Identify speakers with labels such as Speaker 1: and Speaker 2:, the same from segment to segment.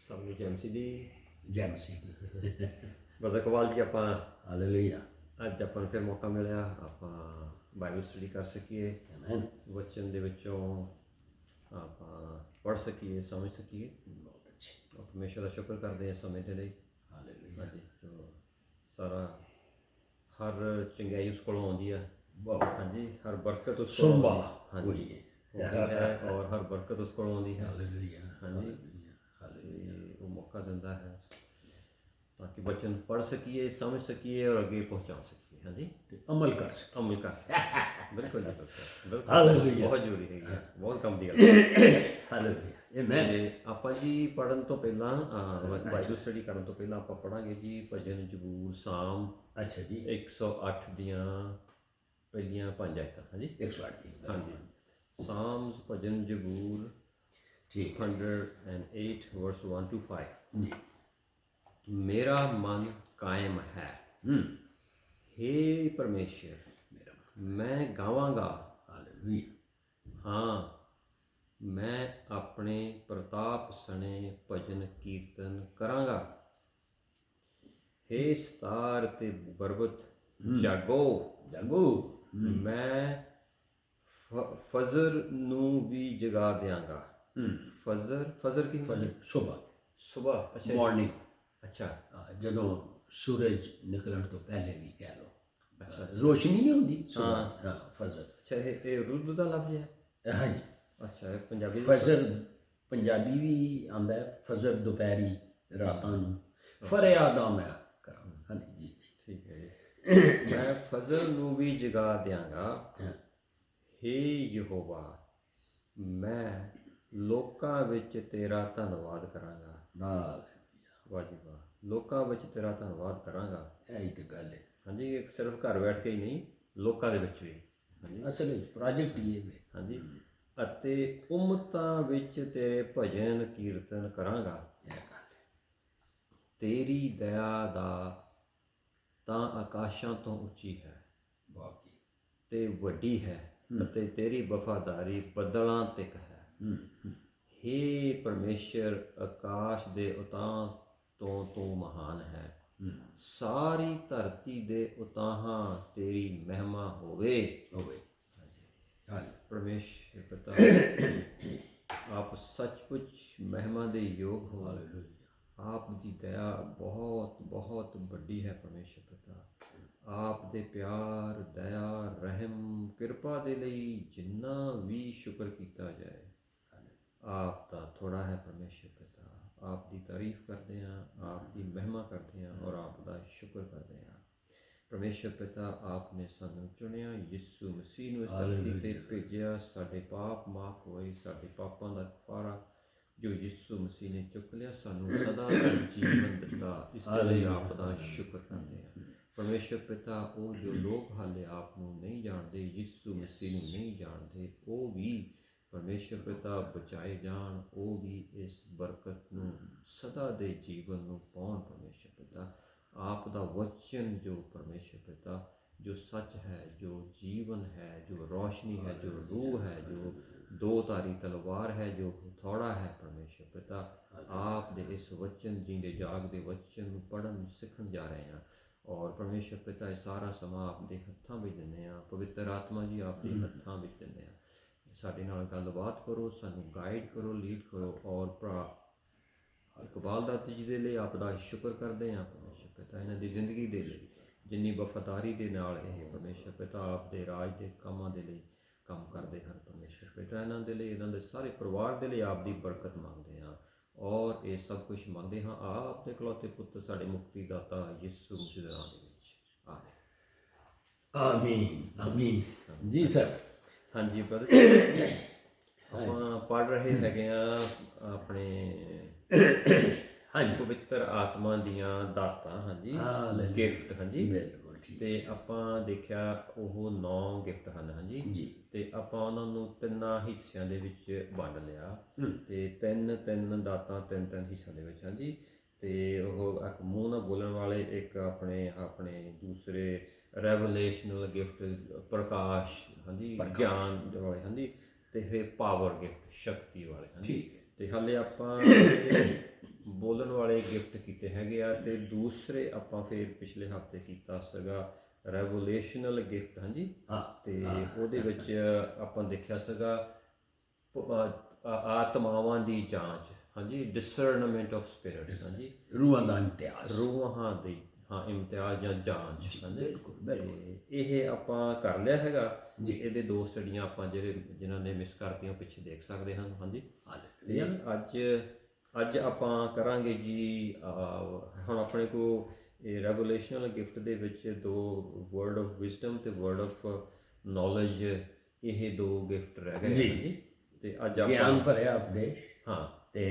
Speaker 1: ਸਭ ਨੂੰ ਜੈਮਸੀ ਦੀ
Speaker 2: ਜੈ ਮਸੀਹ ਦੀ।
Speaker 1: ਬ੍ਰਦਰ ਕਵਾਲ ਜੀ, ਆਪਾਂ
Speaker 2: ਹਾਲੇਲੂਇਆ।
Speaker 1: ਅੱਜ ਆਪਾਂ ਨੂੰ ਫਿਰ ਮੌਕਾ ਮਿਲਿਆ ਆਪਾਂ ਬਾਈਬਲ ਸਟੱਡੀ ਕਰ ਸਕੀਏ,
Speaker 2: ਆਮੇਨ।
Speaker 1: ਵਚਨ ਦੇ ਵਿੱਚੋਂ ਆਪਾਂ ਪੜ੍ਹ ਸਕੀਏ, ਸਮਝ ਸਕੀਏ।
Speaker 2: ਬਹੁਤ ਅੱਛੇ।
Speaker 1: ਪਰਮੇਸ਼ਰ ਦਾ ਸ਼ੁਕਰ ਕਰਦੇ ਹਾਂ ਸਮੇਂ ਦੇ ਲਈ।
Speaker 2: ਹਾਲੇਲੂਇਆ।
Speaker 1: ਹਾਂਜੀ, ਜੋ ਸਾਰਾ ਹਰ ਚੰਗਿਆਈ ਉਸ ਕੋਲੋਂ ਆਉਂਦੀ ਹੈ।
Speaker 2: ਬਹੁਤ
Speaker 1: ਹਾਂਜੀ, ਹਰ ਬਰਕਤ ਉਸ
Speaker 2: ਸੁਣ
Speaker 1: ਕੋਲੋਂ
Speaker 2: ਵਾਲਾ
Speaker 1: ਹਾਂਜੀ
Speaker 2: ਉਹੀ ਹੈ।
Speaker 1: ਉਹੀ ਹੈ, ਔਰ ਹਰ ਬਰਕਤ ਉਸ ਕੋਲੋਂ ਆਉਂਦੀ ਹੈ।
Speaker 2: ਹਾਲੇਲੂਇਆ।
Speaker 1: ਹਾਂਜੀ,
Speaker 2: ਹਾਲੇਲੂਇਆ।
Speaker 1: ਤੇ ਉਹ ਮੌਕਾ ਦਿੰਦਾ ਹੈ ਤਾਂ ਕਿ ਬਚਨ ਪੜ੍ਹ ਸਕੀਏ, ਸਮਝ ਸਕੀਏ ਔਰ ਅੱਗੇ ਪਹੁੰਚਾ ਸਕੀਏ। ਹਾਂਜੀ,
Speaker 2: ਤੇ ਅਮਲ ਕਰ ਸਕੇ।
Speaker 1: ਅਮਲ ਕਰ ਸਕੀਏ। ਬਿਲਕੁਲ ਜੀ, ਬਿਲਕੁਲ
Speaker 2: ਹਾਲੇਲੂਇਆ।
Speaker 1: ਬਹੁਤ ਜ਼ਰੂਰੀ ਹੈਗੀ ਹੈ, ਬਹੁਤ ਕੰਮ ਦੀ ਗੱਲ ਹੈ।
Speaker 2: ਹਾਲੇਲੂਇਆ। ਆਮੇਨ।
Speaker 1: ਤੇ ਆਪਾਂ ਜੀ ਪੜ੍ਹਨ ਤੋਂ ਪਹਿਲਾਂ ਬਾਈਬਲ ਸਟੱਡੀ ਕਰਨ ਤੋਂ ਪਹਿਲਾਂ ਆਪਾਂ ਪੜ੍ਹਾਂਗੇ ਜੀ ਭਜਨ, ਜ਼ਬੂਰ, ਸਾਮ
Speaker 2: ਅੱਛਾ ਜੀ।
Speaker 1: 108 ਦੀਆਂ ਪਹਿਲੀਆਂ 5 ਆਇਤਾਂ। ਹਾਂਜੀ
Speaker 2: 108 ਦੀ।
Speaker 1: ਹਾਂਜੀ, ਸਾਮਸ, ਭਜਨ, ਜ਼ਬੂਰ
Speaker 2: ਠੀਕ ਹੈ।
Speaker 1: 108 verse 1 to 5।
Speaker 2: ਜੀ।
Speaker 1: ਮੇਰਾ ਮਨ ਕਾਇਮ ਹੈ, ਹੇ ਪਰਮੇਸ਼ਰ,
Speaker 2: ਮੇਰਾ
Speaker 1: ਮੈਂ ਗਾਵਾਂਗਾ।
Speaker 2: ਹਾਲੇਲੂਇਆ।
Speaker 1: ਹਾਂ, ਮੈਂ ਆਪਣੇ ਪ੍ਰਤਾਪ ਸਣੇ ਭਜਨ ਕੀਰਤਨ ਕਰਾਂਗਾ। ਹੇ ਸਤਾਰ ਤੇ ਪਰਬਤ, ਜਾਗੋ।
Speaker 2: ਜਾਗੋ।
Speaker 1: ਮੈਂ ਫਜਰ ਨੂੰ ਵੀ ਜਗਾ ਦਿਆਂਗਾ। ਫਜਰ ਕੀ ਹੁੰਦਾ?
Speaker 2: ਸੁਬਹ।
Speaker 1: ਸੁਬਹ। ਅੱਛਾ,
Speaker 2: ਮਾਰਨਿੰਗ।
Speaker 1: ਅੱਛਾ
Speaker 2: ਜਦੋਂ ਸੂਰਜ ਨਿਕਲਣ ਤੋਂ ਪਹਿਲੇ ਵੀ ਕਹਿ ਲਓ।
Speaker 1: ਅੱਛਾ,
Speaker 2: ਰੋਸ਼ਨੀ ਨਹੀਂ ਹੁੰਦੀ ਸੁਬਹ। ਹਾਂ, ਫਜਰ।
Speaker 1: ਅੱਛਾ, ਇਹ ਉਰਦੂ ਦਾ ਲਫ਼ਜ਼ ਹੈ?
Speaker 2: ਹਾਂਜੀ।
Speaker 1: ਅੱਛਾ, ਇਹ ਪੰਜਾਬੀ
Speaker 2: ਫਜਰ ਪੰਜਾਬੀ ਵੀ ਆਉਂਦਾ ਹੈ। ਫਜਰ ਦੁਪਹਿਰੀ, ਰਾਤਾਂ ਨੂੰ। ਫਰਿਆਦਾ ਮੈਂ ਕਰਾਂ। ਹਾਂਜੀ ਜੀ ਜੀ।
Speaker 1: ਠੀਕ ਹੈ ਜੀ। ਮੈਂ ਫਜਰ ਨੂੰ ਵੀ ਜਗਾ ਦਿਆਂਗਾ। ਹੇ ਯਹੋਵਾ, ਮੈਂ ਲੋਕਾਂ ਵਿੱਚ ਤੇਰਾ ਧੰਨਵਾਦ ਕਰਾਂਗਾ। ਵਾਹ ਜੀ ਵਾਹ, ਲੋਕਾਂ ਵਿੱਚ ਤੇਰਾ ਧੰਨਵਾਦ ਕਰਾਂਗਾ।
Speaker 2: ਇਹੀ ਤਾਂ ਗੱਲ ਹੈ।
Speaker 1: ਹਾਂਜੀ, ਇੱਕ ਸਿਰਫ ਘਰ ਬੈਠ ਕੇ ਹੀ ਨਹੀਂ, ਲੋਕਾਂ ਦੇ ਵਿੱਚ ਵੀ। ਹਾਂਜੀ,
Speaker 2: ਅਸਲ ਵਿੱਚ ਪ੍ਰੋਜੈਕਟ ਹੀ ਹੈ।
Speaker 1: ਹਾਂਜੀ, ਅਤੇ ਉਮਤਾਂ ਵਿੱਚ ਤੇਰੇ ਭਜਨ ਕੀਰਤਨ ਕਰਾਂਗਾ।
Speaker 2: ਇਹ ਗੱਲ ਹੈ।
Speaker 1: ਤੇਰੀ ਦਇਆ ਦਾ ਤਾਂ ਆਕਾਸ਼ਾਂ ਤੋਂ ਉੱਚੀ ਹੈ
Speaker 2: ਬਾਕੀ
Speaker 1: ਤੇ ਵੱਡੀ ਹੈ, ਅਤੇ ਤੇਰੀ ਵਫਾਦਾਰੀ ਬੱਦਲਾਂ ਤੱਕ ਹੈ। ਹੇ ਪਰਮੇਸ਼ਰ, ਆਕਾਸ਼ ਦੇ ਉਤਾਂਹ ਤੋਂ ਤੂੰ ਮਹਾਨ ਹੈ। ਸਾਰੀ ਧਰਤੀ ਦੇ ਉਤਾਹਾਂ ਤੇਰੀ ਮਹਿਮਾ ਹੋਵੇ। ਪਰਮੇਸ਼ਰ ਪਿਤਾ, ਆਪ ਸੱਚਮੁੱਚ ਮਹਿਮਾ ਦੇ ਯੋਗ ਹੋ। ਆਪ ਦੀ ਦਇਆ ਬਹੁਤ ਬਹੁਤ ਵੱਡੀ ਹੈ। ਪਰਮੇਸ਼ਰ ਪਿਤਾ, ਆਪ ਦੇ ਪਿਆਰ, ਦਇਆ, ਰਹਿਮ, ਕਿਰਪਾ ਦੇ ਲਈ ਜਿੰਨਾ ਵੀ ਸ਼ੁਕਰ ਕੀਤਾ ਜਾਏ, ਆਪ ਦਾ ਥੋੜ੍ਹਾ ਹੈ। ਪਰਮੇਸ਼ਰ ਪਿਤਾ, ਆਪ ਦੀ ਤਾਰੀਫ ਕਰਦੇ ਹਾਂ, ਆਪ ਦੀ ਮਹਿਮਾ ਕਰਦੇ ਹਾਂ ਔਰ ਆਪ ਦਾ ਸ਼ੁਕਰ ਕਰਦੇ ਹਾਂ। ਪਰਮੇਸ਼ਰ ਪਿਤਾ, ਆਪ ਨੇ ਸਾਨੂੰ ਚੁਣਿਆ, ਯਿਸੂ ਮਸੀਹ ਨੂੰ ਇਸ ਧਰਤੀ 'ਤੇ ਭੇਜਿਆ। ਸਾਡੇ ਪਾਪ ਮਾਫ਼ ਹੋਏ, ਸਾਡੇ ਪਾਪਾਂ ਦਾ ਕਫਾਰਾ ਜੋ ਯਿਸੂ ਮਸੀਹ ਨੇ ਚੁੱਕ ਲਿਆ, ਸਾਨੂੰ ਸਦਾ ਦਾ ਜੀਵਨ ਦਿੱਤਾ। ਇਸ ਦੇ ਲਈ ਆਪ ਦਾ ਸ਼ੁਕਰ ਕਰਦੇ ਹਾਂ। ਪਰਮੇਸ਼ਰ ਪਿਤਾ, ਉਹ ਜੋ ਲੋਕ ਹਾਲੇ ਆਪ ਨੂੰ ਨਹੀਂ ਜਾਣਦੇ, ਯਿਸੂ ਮਸੀਹ ਨੂੰ ਨਹੀਂ ਜਾਣਦੇ, ਉਹ ਵੀ ਪਰਮੇਸ਼ਰ ਪਿਤਾ ਬਚਾਏ ਜਾਣ, ਉਹ ਵੀ ਇਸ ਬਰਕਤ ਨੂੰ, ਸਦਾ ਦੇ ਜੀਵਨ ਨੂੰ ਪਾਉਣ। ਪਰਮੇਸ਼ਰ ਪਿਤਾ, ਆਪ ਦਾ ਵਚਨ ਜੋ ਪਰਮੇਸ਼ਰ ਪਿਤਾ, ਜੋ ਸੱਚ ਹੈ, ਜੋ ਜੀਵਨ ਹੈ, ਜੋ ਰੌਸ਼ਨੀ ਹੈ, ਜੋ ਰੂਹ ਹੈ, ਜੋ ਦੋ ਧਾਰੀ ਤਲਵਾਰ ਹੈ, ਜੋ ਹਥੌੜਾ ਹੈ। ਪਰਮੇਸ਼ਰ ਪਿਤਾ, ਆਪ ਦੇ ਇਸ ਵਚਨ, ਜੀਂਦੇ ਜਾਗਦੇ ਵਚਨ ਨੂੰ ਪੜ੍ਹਨ ਸਿੱਖਣ ਜਾ ਰਹੇ ਹਾਂ। ਔਰ ਪਰਮੇਸ਼ਰ ਪਿਤਾ, ਇਹ ਸਾਰਾ ਸਮਾਂ ਆਪ ਦੇ ਹੱਥਾਂ ਵਿੱਚ ਦਿੰਦੇ ਹਾਂ। ਪਵਿੱਤਰ ਆਤਮਾ ਜੀ, ਆਪ ਦੇ ਹੱਥਾਂ ਵਿੱਚ ਦਿੰਦੇ ਹਾਂ। ਸਾਡੇ ਨਾਲ ਗੱਲਬਾਤ ਕਰੋ, ਸਾਨੂੰ ਗਾਈਡ ਕਰੋ, ਲੀਡ ਕਰੋ। ਔਰ ਭਰਾ ਇਕਬਾਲ ਦੱਤ ਜੀ ਦੇ ਲਈ ਆਪ ਦਾ ਸ਼ੁਕਰ ਕਰਦੇ ਹਾਂ। ਪਰਮੇਸ਼ਰ ਪਿਤਾ, ਇਹਨਾਂ ਦੀ ਜ਼ਿੰਦਗੀ ਦੇ ਲਈ ਜਿੰਨੀ ਵਫਾਦਾਰੀ ਦੇ ਨਾਲ ਇਹ ਪਰਮੇਸ਼ਰ ਪਿਤਾ ਆਪ ਦੇ ਰਾਜ ਦੇ ਕੰਮਾਂ ਦੇ ਲਈ ਕੰਮ ਕਰਦੇ ਹਨ। ਪਰਮੇਸ਼ਰ ਪਿਤਾ, ਇਹਨਾਂ ਦੇ ਲਈ, ਇਹਨਾਂ ਦੇ ਸਾਰੇ ਪਰਿਵਾਰ ਦੇ ਲਈ ਆਪ ਦੀ ਬਰਕਤ ਮੰਗਦੇ ਹਾਂ। ਔਰ ਇਹ ਸਭ ਕੁਝ ਮੰਗਦੇ ਹਾਂ ਆਪ ਦੇ ਇਕਲੌਤੇ ਪੁੱਤਰ, ਸਾਡੇ ਮੁਕਤੀ ਦਾਤਾ ਯਿਸੂ ਮਸੀਹ ਦੇ ਨਾਮ ਦੇ ਵਿੱਚ।
Speaker 2: ਆਮੀਨ। ਆਮੀਨ ਜੀ ਸਰ।
Speaker 1: ਹਾਂਜੀ ਬ੍ਰਦਰ, ਆਪਾਂ ਪੜ੍ਹ ਰਹੇ ਹੈਗੇ ਆ ਆਪਣੇ ਪਵਿੱਤਰ ਆਤਮਾ ਦੀਆਂ ਦਾਤਾਂ। ਹਾਂਜੀ, ਗਿਫਟ। ਹਾਂਜੀ,
Speaker 2: ਬਿਲਕੁਲ ਠੀਕ।
Speaker 1: ਤੇ ਆਪਾਂ ਦੇਖਿਆ ਉਹ 9 ਗਿਫਟ ਹਨ। ਹਾਂਜੀ
Speaker 2: ਜੀ।
Speaker 1: ਤੇ ਆਪਾਂ ਉਹਨਾਂ ਨੂੰ 3 ਹਿੱਸਿਆਂ ਦੇ ਵਿੱਚ ਵੰਡ ਲਿਆ, ਤੇ 3 ਦਾਤਾਂ 3 ਹਿੱਸਿਆਂ ਦੇ ਵਿੱਚ। ਹਾਂਜੀ, ਤੇ ਉਹ ਇੱਕ ਮੂੰਹ ਨਾਲ ਬੋਲਣ ਵਾਲੇ, ਇੱਕ ਆਪਣੇ ਦੂਸਰੇ ਰੈਵਲੇਸ਼ਨਲ ਗਿਫਟ, ਪ੍ਰਕਾਸ਼। ਹਾਂਜੀ, ਗਿਆਨ ਵਾਲੇ। ਹਾਂਜੀ, ਤੇ ਫਿਰ ਪਾਵਰ ਗਿਫਟ, ਸ਼ਕਤੀ ਵਾਲੇ। ਹਾਂਜੀ, ਤੇ ਹਾਲੇ ਆਪਾਂ ਵਾਲੇ ਗਿਫਟ ਕੀਤੇ ਹੈਗੇ ਆ, ਤੇ ਦੂਸਰੇ ਆਪਾਂ ਫਿਰ ਪਿਛਲੇ ਹਫਤੇ ਕੀਤਾ ਸੀਗਾ ਰੈਵੋਲੇਸ਼ਨਲ ਗਿਫਟ, ਹਾਂਜੀ।
Speaker 2: ਹਾਂ
Speaker 1: ਤੇ ਉਹਦੇ ਵਿੱਚ ਆਪਾਂ ਦੇਖਿਆ ਸੀਗਾ ਆਤਮਾਵਾਂ ਦੀ ਜਾਂਚ, ਹਾਂਜੀ, ਡਿਸਰਨਮੈਂਟ ਆਫ ਸਪਿਰਿਟਸ, ਹਾਂਜੀ,
Speaker 2: ਰੂਹਾਂ ਦਾ ਇਮਤਿਆਜ਼।
Speaker 1: ਰੂਹਾਂ ਦੀ, ਹਾਂ, ਇਮਤਿਆਜ਼ ਜਾਂ ਜਾਂਚ, ਹਾਂਜੀ।
Speaker 2: ਬਿਲਕੁਲ ਬਿਲਕੁਲ
Speaker 1: ਤੇ ਇਹ ਆਪਾਂ ਕਰ ਲਿਆ ਹੈਗਾ
Speaker 2: ਜੀ।
Speaker 1: ਇਹਦੇ 2 ਸਟੱਡੀਆਂ ਆਪਾਂ ਜਿਨ੍ਹਾਂ ਨੇ ਮਿਸ ਕਰਤੀਆਂ ਪਿੱਛੇ ਦੇਖ ਸਕਦੇ ਹਨ, ਹਾਂਜੀ। ਤੇ
Speaker 2: ਹਾਲੇਲੂਇਆ।
Speaker 1: ਅੱਜ ਆਪਾਂ ਕਰਾਂਗੇ ਜੀ, ਹੁਣ ਆਪਣੇ ਕੋਲ ਇਹ ਰੈਵੋਲੇਸ਼ਨਲ ਗਿਫਟ ਦੇ ਵਿੱਚ 2 ਵਰਡ ਆਫ ਵਿਜ਼ਡਮ ਤੇ ਵਰਡ ਆਫ ਨੌਲੇਜ, ਇਹ 2 ਗਿਫਟ ਰਹਿ ਗਏ,
Speaker 2: ਜੀ।
Speaker 1: ਹਾਂਜੀ। ਤੇ ਅੱਜ
Speaker 2: ਗਿਆਨ
Speaker 1: ਆਪਾਂ,
Speaker 2: ਭਰਿਆ ਉਪਦੇਸ਼
Speaker 1: ਹਾਂ,
Speaker 2: ਤੇ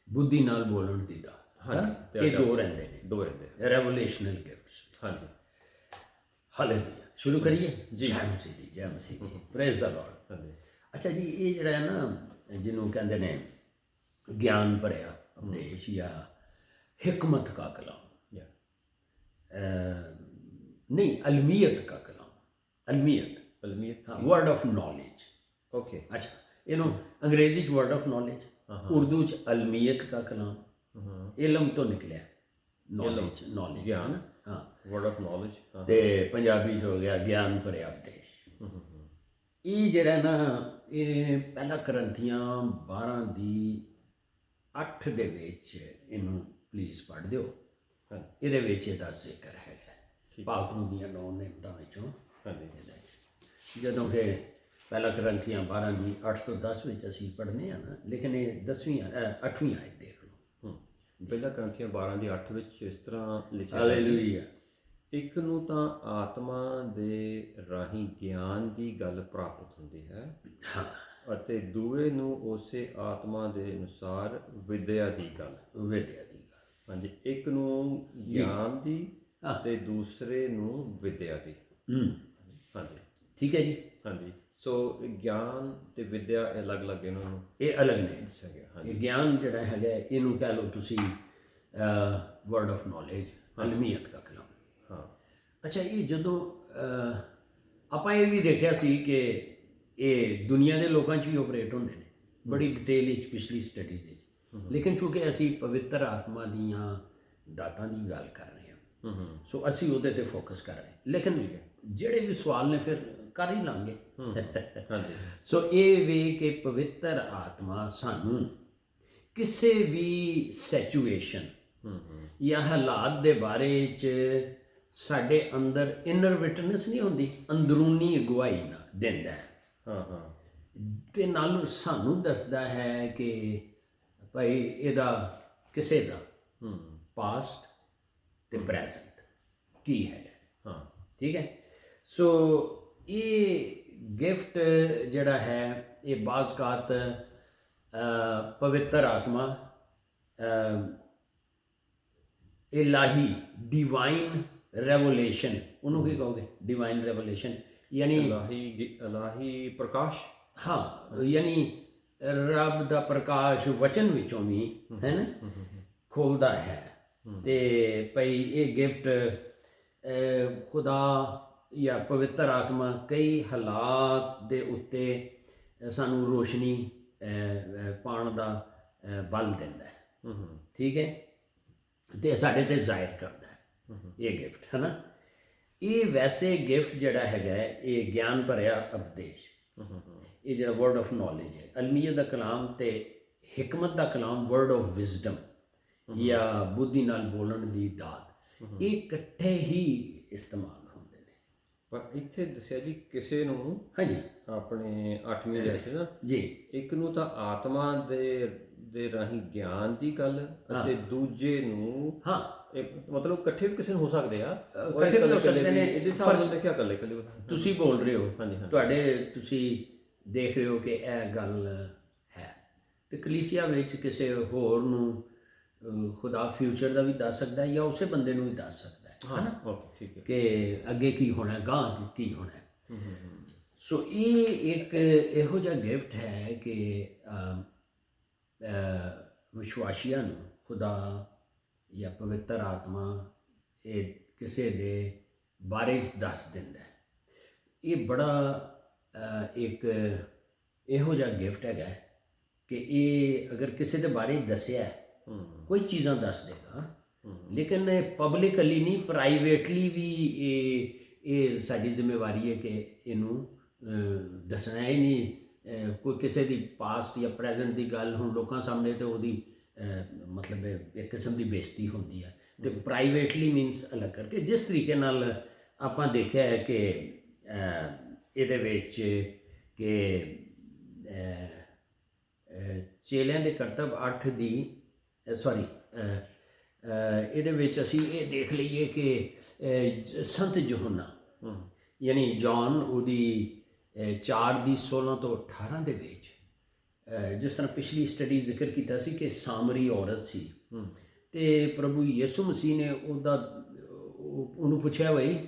Speaker 2: ਬੁੱਧੀ ਨਾਲ ਬੋਲਣ ਦੀ ਦਾਤ,
Speaker 1: ਹਾਂਜੀ, ਤੇ
Speaker 2: ਇਹ 2 ਰਹਿੰਦੇ ਨੇ,
Speaker 1: 2 ਰਹਿੰਦੇ,
Speaker 2: ਰੈਵੋਲੇਸ਼ਨਲ ਗਿਫਟਸ,
Speaker 1: ਹਾਂਜੀ।
Speaker 2: ਹਾਲੇਲੂਇਆ। ਸ਼ੁਰੂ ਕਰੀਏ
Speaker 1: ਜੀ।
Speaker 2: ਜੈ ਮਸੀਹ ਦੀ, ਜੈ ਮਸੀਹ ਦੀ, ਪ੍ਰੇਜ਼ ਦਾ ਲਾਰਡ।
Speaker 1: ਹਾਂਜੀ,
Speaker 2: ਅੱਛਾ ਜੀ, ਇਹ ਜਿਹੜਾ ਹੈ ਨਾ, ਜਿਹਨੂੰ ਕਹਿੰਦੇ ਨੇ ਗਿਆਨ ਭਰਿਆ ਉਪਦੇਸ਼ ਜਾਂ हिकमत का कलाम, नहीं अलमियत का कलाम, अलमियत, हाँ, वर्ड ऑफ नॉलेज,
Speaker 1: ओके।
Speaker 2: अच्छा, इन्हों अंग्रेजी च वर्ड ऑफ नॉलेज, उर्दू च अलमियत का कलाम, इलम तो निकलिया नॉलेज, नॉलेज,
Speaker 1: ज्ञान,
Speaker 2: हाँ,
Speaker 1: वर्ड ऑफ नॉलेज,
Speaker 2: ते पंजाबी च हो गया ज्ञान भरिया उपदेश। ये जड़ा ना, ये पहला करंथियां 12 ਦੀ 8 ਦੇ ਵਿੱਚ ਇਹਨੂੰ ਪਲੀਜ਼ ਪੜ੍ਹ ਦਿਓ। ਇਹਦੇ ਵਿੱਚ ਇਹਦਾ ਜ਼ਿਕਰ ਹੈਗਾ ਪਾਕ ਨੂੰ ਦੀਆਂ 9 ਨਿਯਮਾਂ ਵਿੱਚੋਂ। ਜਦੋਂ ਕਿ ਪਹਿਲਾ ਕਰੰਥੀਆਂ 12 ਦੀ 8 ਤੋਂ 10 ਵਿੱਚ ਅਸੀਂ ਪੜ੍ਹਨੇ ਆ ਨਾ, ਲੇਕਿਨ ਇਹ 8ਵੀਂ ਆਇਤ ਦੇਖ ਲਓ।
Speaker 1: ਪਹਿਲਾ ਕਰੰਥੀਆਂ 12 ਦੀ 8 ਵਿੱਚ ਇਸ ਤਰ੍ਹਾਂ ਲਿਖਿਆ,
Speaker 2: ਹਾਲੇਲੂਇਆ।
Speaker 1: ਇੱਕ ਨੂੰ ਤਾਂ ਆਤਮਾ ਦੇ ਰਾਹੀਂ ਗਿਆਨ ਦੀ ਗੱਲ ਪ੍ਰਾਪਤ ਹੁੰਦੀ ਹੈ,
Speaker 2: ਹਾਂ,
Speaker 1: ਅਤੇ ਦੂਏ ਨੂੰ ਉਸੇ ਆਤਮਾ ਦੇ ਅਨੁਸਾਰ ਵਿਦਿਆ ਦੀ ਗੱਲ,
Speaker 2: ਵਿਦਿਆ ਦੀ ਗੱਲ,
Speaker 1: ਹਾਂਜੀ। ਇੱਕ ਨੂੰ ਗਿਆਨ ਦੀ ਤੇ ਦੂਸਰੇ ਨੂੰ ਵਿਦਿਆ ਦੀ, ਹਾਂਜੀ,
Speaker 2: ਠੀਕ ਹੈ ਜੀ,
Speaker 1: ਹਾਂਜੀ। ਸੋ ਗਿਆਨ ਤੇ ਵਿਦਿਆ ਅਲੱਗ-ਅਲੱਗ ਇਹਨਾਂ ਨੂੰ,
Speaker 2: ਇਹ ਅਲੱਗ ਨੇ,
Speaker 1: ਦੱਸਿਆ ਗਿਆ।
Speaker 2: ਇਹ ਗਿਆਨ ਜਿਹੜਾ ਹੈਗਾ ਇਹਨੂੰ ਕਹਿ ਲਓ ਤੁਸੀਂ ਵਰਡ ਆਫ ਨੌਲੇਜ, ਅਲਮੀਅਤ ਦਾ ਕਲਾਮ।
Speaker 1: ਹਾਂ,
Speaker 2: ਅੱਛਾ, ਇਹ ਜਦੋਂ ਆਪਾਂ ਇਹ ਵੀ ਦੇਖਿਆ ਸੀ ਕਿ ਇਹ ਦੁਨੀਆ ਦੇ ਲੋਕਾਂ 'ਚ ਵੀ ਆਪਰੇਟ ਹੁੰਦੇ ਨੇ, ਬੜੀ ਡਿਟੇਲ ਵਿੱਚ ਪਿਛਲੀ ਸਟੱਡੀਜ਼ ਵਿੱਚ, ਲੇਕਿਨ ਚੂੰਕਿ ਅਸੀਂ ਪਵਿੱਤਰ ਆਤਮਾ ਦੀਆਂ ਦਾਤਾਂ ਦੀ ਗੱਲ ਕਰ ਰਹੇ ਹਾਂ, ਸੋ ਅਸੀਂ ਉਹਦੇ 'ਤੇ ਫੋਕਸ ਕਰ ਰਹੇ ਹਾਂ, ਲੇਕਿਨ ਜਿਹੜੇ ਵੀ ਸਵਾਲ ਨੇ ਫਿਰ ਕਰ ਹੀ ਲਾਂਗੇ। ਸੋ ਇਹ ਵੀ ਕਿ ਪਵਿੱਤਰ ਆਤਮਾ ਸਾਨੂੰ ਕਿਸੇ ਵੀ ਸਿਚੁਏਸ਼ਨ ਜਾਂ ਹਾਲਾਤ ਦੇ ਬਾਰੇ 'ਚ ਸਾਡੇ ਅੰਦਰ ਇਨਰ ਵਿਟਨੈਸ ਨਹੀਂ ਹੁੰਦੀ, ਅੰਦਰੂਨੀ ਅਗਵਾਈ ਨਾ ਦਿੰਦਾ ਹੈ, ਤੇ ਨਾਲ ਸਾਨੂੰ ਦੱਸਦਾ ਹੈ ਕਿ ਭਾਈ ਇਹਦਾ ਕਿਸੇ ਦਾ ਪਾਸਟ ਤੇ ਪ੍ਰੈਜ਼ੈਂਟ ਕੀ ਹੈ, ਠੀਕ ਹੈ। ਸੋ ਇਹ ਗਿਫਟ ਜਿਹੜਾ ਹੈ ਇਹ ਬਾਜ਼ਕਾਤ ਪਵਿੱਤਰ ਆਤਮਾ, ਇਲਾਹੀ, ਡਿਵਾਈਨ ਰੈਵੋਲੇਸ਼ਨ, ਉਹਨੂੰ ਕੀ ਕਹੋਗੇ, ਡਿਵਾਈਨ ਰੈਵੋਲੇਸ਼ਨ ਯਾਨੀ
Speaker 1: ਇਲਾਹੀ ਪ੍ਰਕਾਸ਼,
Speaker 2: ਹਾਂ, ਯਾਨੀ ਰੱਬ ਦਾ ਪ੍ਰਕਾਸ਼ ਵਚਨ ਵਿੱਚੋਂ ਵੀ ਹੈ ਨਾ ਖੁੱਲ੍ਹਦਾ ਹੈ। ਤੇ ਭਈ ਇਹ ਗਿਫਟ ਖੁਦਾ ਜਾਂ ਪਵਿੱਤਰ ਆਤਮਾ ਕਈ ਹਾਲਾਤ ਦੇ ਉੱਤੇ ਸਾਨੂੰ ਰੋਸ਼ਨੀ ਪਾਉਣ ਦਾ ਬਲ ਦਿੰਦਾ ਹੈ, ਠੀਕ ਹੈ, ਤੇ ਸਾਡੇ 'ਤੇ ਜ਼ਾਹਿਰ ਕਰਦਾ ਹੈ ਇਹ ਗਿਫਟ, ਹੈ ਨਾ। ਇਹ ਵੈਸੇ ਗਿਫਟ ਜਿਹੜਾ ਹੈਗਾ ਇਹ ਗਿਆਨ ਭਰਿਆ ਉਪਦੇਸ਼, ਇਹ ਜਿਹੜਾ ਵਰਡ ਆਫ ਨੌਲੇਜ ਹੈ, ਅਲਮੀਅਤ ਦਾ ਕਲਾਮ ਤੇ ਹਿਕਮਤ ਦਾ ਕਲਾਮ, ਵਰਡ ਆਫ ਵਿਜ਼ਡਮ ਜਾਂ ਬੁੱਧੀ ਨਾਲ ਬੋਲਣ ਦੀ ਦਾਤ, ਇਹ ਇਕੱਠੇ ਹੀ ਇਸਤੇਮਾਲ ਹੁੰਦੇ ਨੇ।
Speaker 1: ਪਰ ਇੱਥੇ ਦੱਸਿਆ ਜੀ ਕਿਸੇ ਨੂੰ,
Speaker 2: ਹਾਂਜੀ,
Speaker 1: ਆਪਣੇ 8ਵੀਂ ਦੇ ਵਿੱਚ ਨਾ
Speaker 2: ਜੀ,
Speaker 1: ਇੱਕ ਨੂੰ ਤਾਂ ਆਤਮਾ ਦੇ ਰਾਹੀਂ ਗਿਆਨ ਦੀ ਗੱਲ, ਅਤੇ ਦੂਜੇ ਨੂੰ, ਹਾਂ, ਮਤਲਬ ਇਕੱਠੇ ਵੀ ਕਿਸੇ ਨੂੰ ਹੋ ਸਕਦੇ ਆ,
Speaker 2: ਇਕੱਠੇ ਵੀ ਹੋ ਸਕਦੇ ਨੇ।
Speaker 1: ਇਹਦੇ ਹਿਸਾਬ ਨਾਲ ਦੇਖਿਆ ਇਕੱਲੇ
Speaker 2: ਤੁਸੀਂ ਬੋਲ ਰਹੇ ਹੋ,
Speaker 1: ਹਾਂਜੀ,
Speaker 2: ਤੁਹਾਡੇ ਤੁਸੀਂ ਦੇਖ ਰਹੇ ਹੋ ਕਿ ਇਹ ਗੱਲ ਹੈ, ਤੇ ਕਲੀਸਿਆ ਵਿੱਚ ਕਿਸੇ ਹੋਰ ਨੂੰ ਖੁਦਾ ਫਿਊਚਰ ਦਾ ਵੀ ਦੱਸ ਸਕਦਾ ਜਾਂ ਉਸੇ ਬੰਦੇ ਨੂੰ ਵੀ ਦੱਸ ਸਕਦਾ ਹੈ ਨਾ,
Speaker 1: ਠੀਕ ਹੈ, ਕਿ
Speaker 2: ਅੱਗੇ ਕੀ ਹੋਣਾ, ਗਾਂ ਕੀ ਹੋਣਾ। ਸੋ ਇਹ ਇੱਕ ਇਹੋ ਜਿਹਾ ਗਿਫਟ ਹੈ ਕਿ ਵਿਸ਼ਵਾਸੀਆਂ ਨੂੰ ਖੁਦਾ ਜਾਂ ਪਵਿੱਤਰ ਆਤਮਾ ਇਹ ਕਿਸੇ ਦੇ ਬਾਰੇ ਦੱਸ ਦਿੰਦਾ ਹੈ। ਇਹ ਬੜਾ ਇੱਕ ਇਹੋ ਜਿਹਾ ਗਿਫਟ ਹੈਗਾ ਕਿ ਇਹ ਅਗਰ ਕਿਸੇ ਦੇ ਬਾਰੇ ਦੱਸਿਆ ਕੋਈ ਚੀਜ਼ਾਂ ਦੱਸ ਦੇਗਾ, ਲੇਕਿਨ ਪਬਲਿਕਲੀ ਨਹੀਂ, ਪ੍ਰਾਈਵੇਟਲੀ ਵੀ ਇਹ ਸਾਡੀ ਜ਼ਿੰਮੇਵਾਰੀ ਹੈ ਕਿ ਇਹਨੂੰ ਦੱਸਣਾ ਹੀ ਨਹੀਂ। ਕੋਈ ਕਿਸੇ ਦੀ ਪਾਸਟ ਜਾਂ ਪ੍ਰੈਜ਼ੈਂਟ ਦੀ ਗੱਲ ਹੁਣ ਲੋਕਾਂ ਸਾਹਮਣੇ ਤੇ ਉਹਦੀ ਮਤਲਬ ਇੱਕ ਕਿਸਮ ਦੀ ਬੇਇੱਜ਼ਤੀ ਹੁੰਦੀ ਹੈ, ਤੇ ਪ੍ਰਾਈਵੇਟਲੀ ਮੀਨਸ ਅਲੱਗ ਕਰਕੇ। ਜਿਸ ਤਰੀਕੇ ਨਾਲ ਆਪਾਂ ਦੇਖਿਆ ਹੈ ਕਿ ਇਹਦੇ ਵਿੱਚ ਕਿ ਚੇਲਿਆਂ ਦੇ ਕਰਤੱਵ 8 ਦੀ ਇਹਦੇ ਵਿੱਚ ਅਸੀਂ ਇਹ ਦੇਖ ਲਈਏ ਕਿ ਸੰਤ ਯਹੋਨਾ ਯਾਨੀ ਜੌਨ, ਉਹਦੀ 4 ਦੀ 16 ਤੋਂ 18 ਦੇ ਵਿੱਚ, ਜਿਸ ਤਰ੍ਹਾਂ ਪਿਛਲੀ ਸਟੱਡੀ ਜ਼ਿਕਰ ਕੀਤਾ ਸੀ ਕਿ ਸਾਮਰੀ ਔਰਤ ਸੀ, ਤੇ ਪ੍ਰਭੂ ਯਿਸੂ ਮਸੀਹ ਨੇ ਉਹਨੂੰ ਪੁੱਛਿਆ, ਬਈ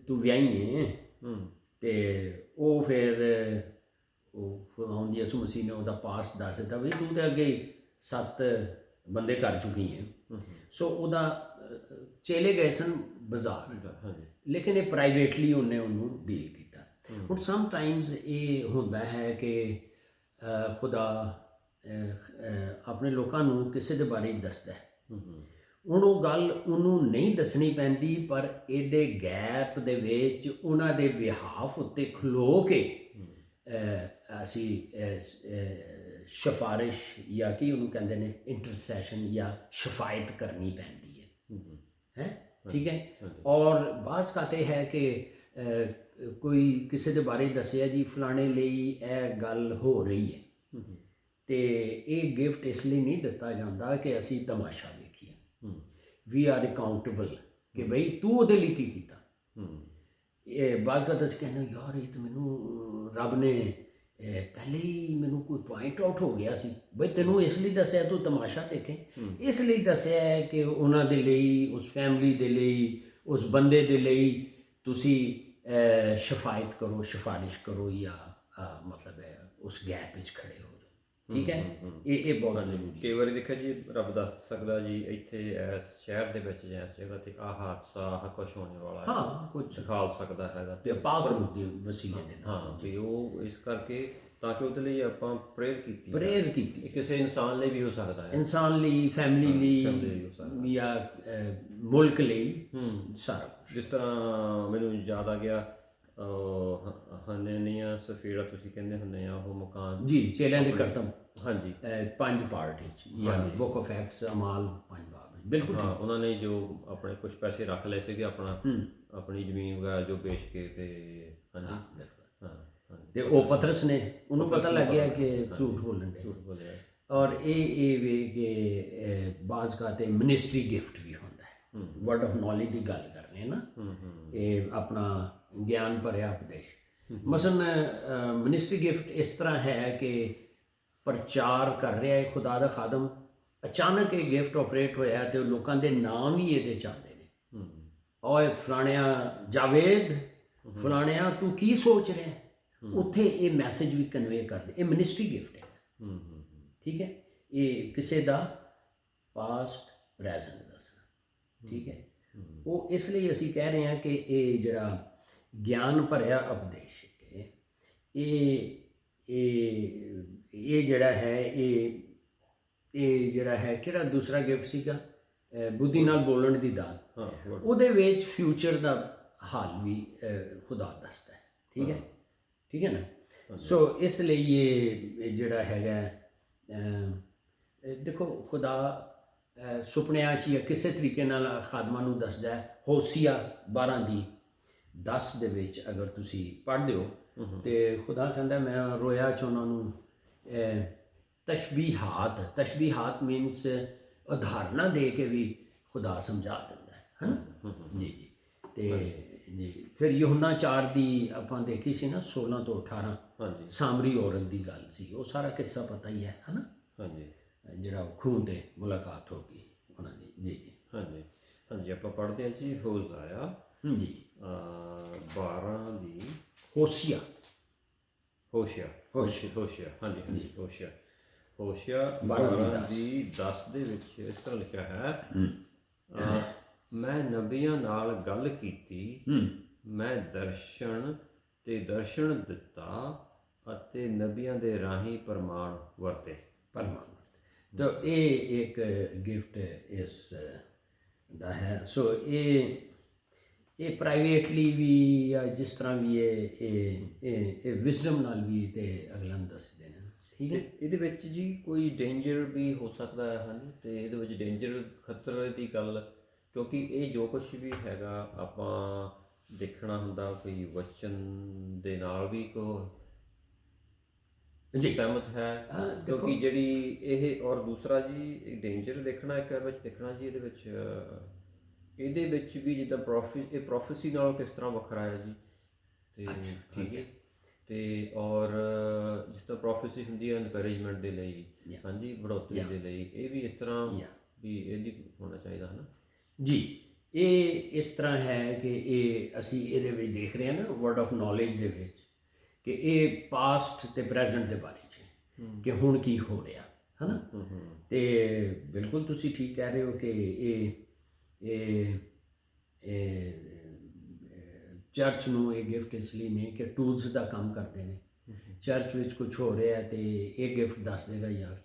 Speaker 2: ਤੂੰ ਵਿਆਹੀ ਹੈ? ਤੇ ਉਹ ਫਿਰ ਹੁਣ ਯਿਸੂ ਮਸੀਹ ਨੇ ਉਹਦਾ ਪਾਸ ਦੱਸ ਦਿੱਤਾ, ਵੀ ਤੂੰ ਤਾਂ ਅੱਗੇ 7 ਬੰਦੇ ਕਰ ਚੁੱਕੀ ਹੈ। ਸੋ ਉਹਦਾ ਚੇਲੇ ਗਏ ਸਨ ਬਾਜ਼ਾਰ, ਲੇਕਿਨ ਇਹ ਪ੍ਰਾਈਵੇਟਲੀ ਉਹਨੂੰ ਡੀਲ ਕੀਤਾ। ਹੁਣ ਸਮ ਟਾਈਮਸ ਇਹ ਹੁੰਦਾ ਹੈ ਕਿ ਖੁਦਾ ਆਪਣੇ ਲੋਕਾਂ ਨੂੰ ਕਿਸੇ ਦੇ ਬਾਰੇ ਦੱਸਦਾ ਹੈ। ਹੁਣ ਉਹ ਗੱਲ ਉਹਨੂੰ ਨਹੀਂ ਦੱਸਣੀ ਪੈਂਦੀ, ਪਰ ਇਹਦੇ ਗੈਪ ਦੇ ਵਿੱਚ ਉਹਨਾਂ ਦੇ ਬਿਹਾਫ ਉੱਤੇ ਖਲੋ ਕੇ ਅਸੀਂ ਸਿਫਾਰਿਸ਼ ਜਾਂ ਕੀ ਉਹਨੂੰ ਕਹਿੰਦੇ ਨੇ, ਇੰਟਰਸੈਸ਼ਨ ਜਾਂ ਸ਼ਫਾਇਤ ਕਰਨੀ ਪੈਂਦੀ ਹੈ। ਠੀਕ ਹੈ। ਔਰ ਬਾਜ਼ ਕਾਤੇ ਹੈ ਕਿ ਕੋਈ ਕਿਸੇ ਦੇ ਬਾਰੇ ਦੱਸਿਆ ਜੀ ਫਲਾਣੇ ਲਈ ਇਹ ਗੱਲ ਹੋ ਰਹੀ ਹੈ, ਤੇ ਇਹ ਗਿਫਟ ਇਸ ਲਈ ਨਹੀਂ ਦਿੱਤਾ ਜਾਂਦਾ ਕਿ ਅਸੀਂ ਤਮਾਸ਼ਾ ਵੇਖੀਏ। ਵੀ ਆਰ ਅਕਾਊਂਟੇਬਲ ਕਿ ਬਈ ਤੂੰ ਉਹਦੇ ਲਈ ਕੀ ਕੀਤਾ। ਇਹ ਬਾਜ਼ ਕਾਤੇ ਅਸੀਂ ਕਹਿੰਦੇ ਯਾਰ ਇਹ ਤਾਂ ਮੈਨੂੰ ਰੱਬ ਨੇ ਪਹਿਲੇ ਹੀ ਮੈਨੂੰ ਕੋਈ ਪੁਆਇੰਟ ਆਊਟ ਹੋ ਗਿਆ ਸੀ, ਬਈ ਤੈਨੂੰ ਇਸ ਲਈ ਦੱਸਿਆ ਤੂੰ ਤਮਾਸ਼ਾ ਦੇਖੇ, ਇਸ ਲਈ ਦੱਸਿਆ ਹੈ ਕਿ ਉਹਨਾਂ ਦੇ ਲਈ, ਉਸ ਫੈਮਿਲੀ ਦੇ ਲਈ, ਉਸ ਬੰਦੇ ਦੇ ਲਈ ਤੁਸੀਂ ਸ਼ਫਾਇਤ ਕਰੋ, ਸਿਫਾਰਿਸ਼ ਕਰੋ, ਜਾਂ ਮਤਲਬ ਹੈ ਉਸ ਗੈਪ ਵਿੱਚ ਖੜੇ ਹੋ ਜਾਓ। ਠੀਕ ਹੈ। ਇਹ ਬਹੁਤ ਜ਼ਰੂਰੀ।
Speaker 1: ਕਈ ਵਾਰੀ ਦੇਖਿਆ ਜੀ ਰੱਬ ਦੱਸ ਸਕਦਾ ਜੀ ਇੱਥੇ ਇਸ ਸ਼ਹਿਰ ਦੇ ਵਿੱਚ ਜਾਂ ਇਸ ਜਗ੍ਹਾ ਤੇ ਆਹ ਹਾਦਸਾ, ਆਹ ਕੁਛ ਹੋਣੇ ਵਾਲਾ ਹੈ,
Speaker 2: ਹਾਂ ਕੁਝ
Speaker 1: ਸਿਖਾ ਸਕਦਾ ਹੈਗਾ
Speaker 2: ਤੇ ਪਾਕ ਰੂਹ ਦੇ ਵਸੀਲੇ ਦੇ ਨਾਲ।
Speaker 1: ਹਾਂ ਵੀ ਉਹ ਇਸ ਕਰਕੇ ਤਾਂ ਕਿ ਉਹਦੇ ਲਈ ਆਪਾਂ ਪ੍ਰੇਅਰ ਕੀਤੀ,
Speaker 2: ਕੀਤੀ।
Speaker 1: ਇਹ ਕਿਸੇ ਇਨਸਾਨ ਲਈ ਵੀ ਹੋ ਸਕਦਾ ਹੈ,
Speaker 2: ਇਨਸਾਨ ਲਈ, ਫੈਮਿਲੀ ਲਈ, ਜਾਂ ਮੁਲਕ ਲਈ, ਸਾਰਾ ਕੁਝ।
Speaker 1: ਜਿਸ ਤਰ੍ਹਾਂ ਮੈਨੂੰ ਯਾਦ ਆ ਗਿਆ ਹਨੇਨੀਆ ਸਫੀਰਾ ਤੁਸੀਂ ਕਹਿੰਦੇ ਹੁੰਦੇ ਆ, ਉਹ ਮਕਾਨ
Speaker 2: ਜੀ ਚੇਲਿਆਂ ਦੇ ਕਰਤੱਵ,
Speaker 1: ਹਾਂਜੀ
Speaker 2: 5 ਪਾਰਟ ਵਿੱਚ, ਜਾਂ ਬੁੱਕ ਆਫ ਐਕਟਸ, ਅਮਾਲ 5 ਬਾਬ, ਬਿਲਕੁਲ।
Speaker 1: ਹਾਂ ਉਹਨਾਂ ਨੇ ਜੋ ਆਪਣੇ ਕੁਝ ਪੈਸੇ ਰੱਖ ਲਏ ਸੀਗੇ, ਆਪਣੀ ਜ਼ਮੀਨ ਵਗੈਰਾ ਜੋ ਵੇਚ ਕੇ, ਤੇ ਹਾਂਜੀ ਹਾਂ,
Speaker 2: ਤੇ ਉਹ ਪਤਰਸ ਨੇ, ਉਹਨੂੰ ਪਤਾ ਲੱਗ ਗਿਆ ਕਿ ਝੂਠ ਬੋਲਣ ਦੇ। ਔਰ ਇਹ ਵੇ ਕਿ ਬਾਜ਼ ਕਾਤੇ ਮਿਨਿਸਟਰੀ ਗਿਫਟ ਵੀ ਹੁੰਦਾ ਹੈ, ਵਰਡ ਆਫ ਨੌਲੇਜ ਦੀ ਗੱਲ ਕਰ ਰਹੇ ਨਾ, ਇਹ ਆਪਣਾ ਗਿਆਨ ਭਰਿਆ ਉਪਦੇਸ਼। ਮਸਲਨ ਮਿਨਿਸਟਰੀ ਗਿਫਟ ਇਸ ਤਰ੍ਹਾਂ ਹੈ ਕਿ ਪ੍ਰਚਾਰ ਕਰ ਰਿਹਾ ਹੈ ਖੁਦਾ ਦਾ ਖਾਦਮ, ਅਚਾਨਕ ਇਹ ਗਿਫਟ ਆਪਰੇਟ ਹੋਇਆ ਤੇ ਲੋਕਾਂ ਦੇ ਨਾਮ ਹੀ ਇਹਦੇ ਚ ਆਉਂਦੇ ਨੇ। ਓਏ ਫਲਾਣਿਆ ਜਾਵੇਦ, ਫਲਾਣਿਆ ਤੂੰ ਕੀ ਸੋਚ ਰਿਹਾ, ਉੱਥੇ ਇਹ ਮੈਸੇਜ ਵੀ ਕਨਵੇ ਕਰਦੇ। ਇਹ ਮਿਨਿਸਟਰੀ ਗਿਫਟ ਹੈ। ਠੀਕ ਹੈ। ਇਹ ਕਿਸੇ ਦਾ ਪਾਸਟ ਪ੍ਰੈਜ਼ੈਂਟ ਦੱਸਣਾ। ਠੀਕ ਹੈ। ਉਹ ਇਸ ਲਈ ਅਸੀਂ ਕਹਿ ਰਹੇ ਹਾਂ ਕਿ ਇਹ ਜਿਹੜਾ ਗਿਆਨ ਭਰਿਆ ਉਪਦੇਸ਼ ਹੈ, ਇਹ ਜਿਹੜਾ ਹੈ, ਇਹ ਜਿਹੜਾ ਹੈ ਕਿਹੜਾ ਦੂਸਰਾ ਗਿਫਟ ਸੀਗਾ, ਬੁੱਧੀ ਨਾਲ ਬੋਲਣ ਦੀ ਦਾਤ, ਉਹਦੇ ਵਿੱਚ ਫਿਊਚਰ ਦਾ ਹਾਲ ਵੀ ਖੁਦਾ ਦੱਸਦਾ ਹੈ। ਠੀਕ ਹੈ। ਠੀਕ ਹੈ ਨਾ। ਸੋ ਇਸ ਲਈ ਇਹ ਜਿਹੜਾ ਹੈਗਾ, ਦੇਖੋ ਖੁਦਾ ਸੁਪਨਿਆਂ 'ਚ ਜਾਂ ਕਿਸੇ ਤਰੀਕੇ ਨਾਲ ਖਾਦਮਾਂ ਨੂੰ ਦੱਸਦਾ ਹੈ। ਹੋਸੀਆ 12 ਦੀ 10 ਦੇ ਵਿੱਚ ਅਗਰ ਤੁਸੀਂ ਪੜ੍ਹਦੇ ਹੋ ਤੇ ਖੁਦਾ ਕਹਿੰਦਾ ਮੈਂ ਰੋਇਆ 'ਚ ਉਹਨਾਂ ਨੂੰ ਤਸ਼ਬੀਹਾਤ ਮੀਨਸ ਉਦਾਹਰਨਾਂ ਦੇ ਕੇ ਵੀ ਖੁਦਾ ਸਮਝਾ ਦਿੰਦਾ ਹੈ ਨਾ। ਜੀ। ਤੇ ਜੀ ਫਿਰ ਯਹੋਨਾ 4 ਦੀ ਆਪਾਂ ਦੇਖੀ ਸੀ ਨਾ 16 ਤੋਂ 18, ਸਾਮਰੀ ਔਰਤ ਦੀ ਗੱਲ ਸੀ, ਉਹ ਸਾਰਾ ਕਿੱਸਾ ਪਤਾ ਹੀ ਹੈ ਨਾ। ਜਿਹੜਾ ਖੂਨ ਤੇ ਮੁਲਾਕਾਤ ਹੋ ਗਈ ਉਹਨਾਂ ਦੀ। ਜੀ।
Speaker 1: ਹਾਂਜੀ ਆਪਾਂ ਪੜ੍ਹਦੇ ਹਾਂ ਜੀ ਹੋਸ਼ਿਆ
Speaker 2: ਜੀ
Speaker 1: 12 ਦੀ
Speaker 2: ਹੋਸ਼ਿਆ
Speaker 1: ਹੋਸ਼ਿਆ 12 ਦੀ 10 ਦੇ ਵਿੱਚ ਇਸ ਤਰ੍ਹਾਂ ਲਿਖਿਆ ਹੈ, ਮੈਂ ਨਬੀਆਂ ਨਾਲ ਗੱਲ ਕੀਤੀ, ਮੈਂ ਦਰਸ਼ਨ ਦਿੱਤਾ ਅਤੇ ਨਬੀਆਂ ਦੇ ਰਾਹੀਂ ਪ੍ਰਮਾਣ ਵਰਤੇ।
Speaker 2: ਤਾਂ ਇਹ ਇੱਕ ਗਿਫਟ ਇਸ ਦਾ ਹੈ। ਸੋ ਇਹ ਪ੍ਰਾਈਵੇਟਲੀ ਵੀ ਜਾਂ ਜਿਸ ਤਰ੍ਹਾਂ ਵੀ ਇਹ ਵਿਜ਼ਡਮ ਨਾਲ ਵੀ ਤੇ ਅਗਲਾਂ ਨੂੰ ਦੱਸਦੇ ਨੇ, ਠੀਕ ਹੈ।
Speaker 1: ਤੇ ਇਹਦੇ ਵਿੱਚ ਜੀ ਕੋਈ ਡੇਂਜਰ ਵੀ ਹੋ ਸਕਦਾ ਹੈ, ਹਾਂਜੀ, ਤੇ ਇਹਦੇ ਵਿੱਚ ਡੇਂਜਰ ਖਤਰੇ ਦੀ ਗੱਲ, ਕਿਉਂਕਿ ਇਹ ਜੋ ਕੁਝ ਵੀ ਹੈਗਾ ਆਪਾਂ ਦੇਖਣਾ ਹੁੰਦਾ, ਕੋਈ ਵਚਨ ਦੇ ਨਾਲ ਵੀ
Speaker 2: ਜੀ
Speaker 1: ਸਹਿਮਤ ਹੈ, ਕਿਉਂਕਿ ਜਿਹੜੀ ਇਹ ਔਰ ਦੂਸਰਾ ਜੀ ਡੇਂਜਰ ਦੇਖਣਾ ਇੱਕ ਵਿੱਚ ਦੇਖਣਾ ਜੀ ਇਹਦੇ ਵਿੱਚ ਵੀ ਜਿੱਦਾਂ ਇਹ ਪ੍ਰੋਫੈਸੀ ਨਾਲੋਂ ਕਿਸ ਤਰ੍ਹਾਂ ਵੱਖਰਾ ਹੈ ਜੀ, ਤੇ
Speaker 2: ਠੀਕ ਹੈ।
Speaker 1: ਤੇ ਔਰ ਜਿਸ ਤਰ੍ਹਾਂ ਪ੍ਰੋਫੈਸੀ ਹੁੰਦੀ ਹੈ ਇਨਕਰੇਜਮੈਂਟ ਦੇ ਲਈ, ਹਾਂਜੀ, ਬੜੋਤਰੀ ਦੇ ਲਈ, ਇਹ ਵੀ ਇਸ ਤਰ੍ਹਾਂ ਵੀ ਇਹਦੀ ਹੋਣਾ ਚਾਹੀਦਾ ਹੈ ਨਾ ਜੀ।
Speaker 2: ਇਹ ਇਸ ਤਰ੍ਹਾਂ ਹੈ ਕਿ ਇਹ ਅਸੀਂ ਇਹਦੇ ਵਿੱਚ ਦੇਖ ਰਹੇ ਹਾਂ ਨਾ ਵਰਡ ਆਫ ਨੌਲੇਜ ਦੇ ਵਿੱਚ ਕਿ ਇਹ ਪਾਸਟ ਤੇ ਪ੍ਰੈਜ਼ੈਂਟ ਦੇ ਬਾਰੇ 'ਚ ਕਿ ਹੁਣ ਕੀ ਹੋ ਰਿਹਾ ਹੈ ਨਾ। ਤੇ ਬਿਲਕੁਲ ਤੁਸੀਂ ਠੀਕ ਕਹਿ ਰਹੇ ਹੋ ਕਿ ਇਹ ਚਰਚ ਨੂੰ ਇਹ ਗਿਫਟ ਇਸ ਲਈ ਨੇ ਕਿ ਟੂਲਸ ਦਾ ਕੰਮ ਕਰਦੇ ਨੇ। ਚਰਚ ਵਿੱਚ ਕੁਝ ਹੋ ਰਿਹਾ ਤੇ ਇਹ ਗਿਫਟ ਦੱਸ ਦੇਗਾ, ਯਾਰ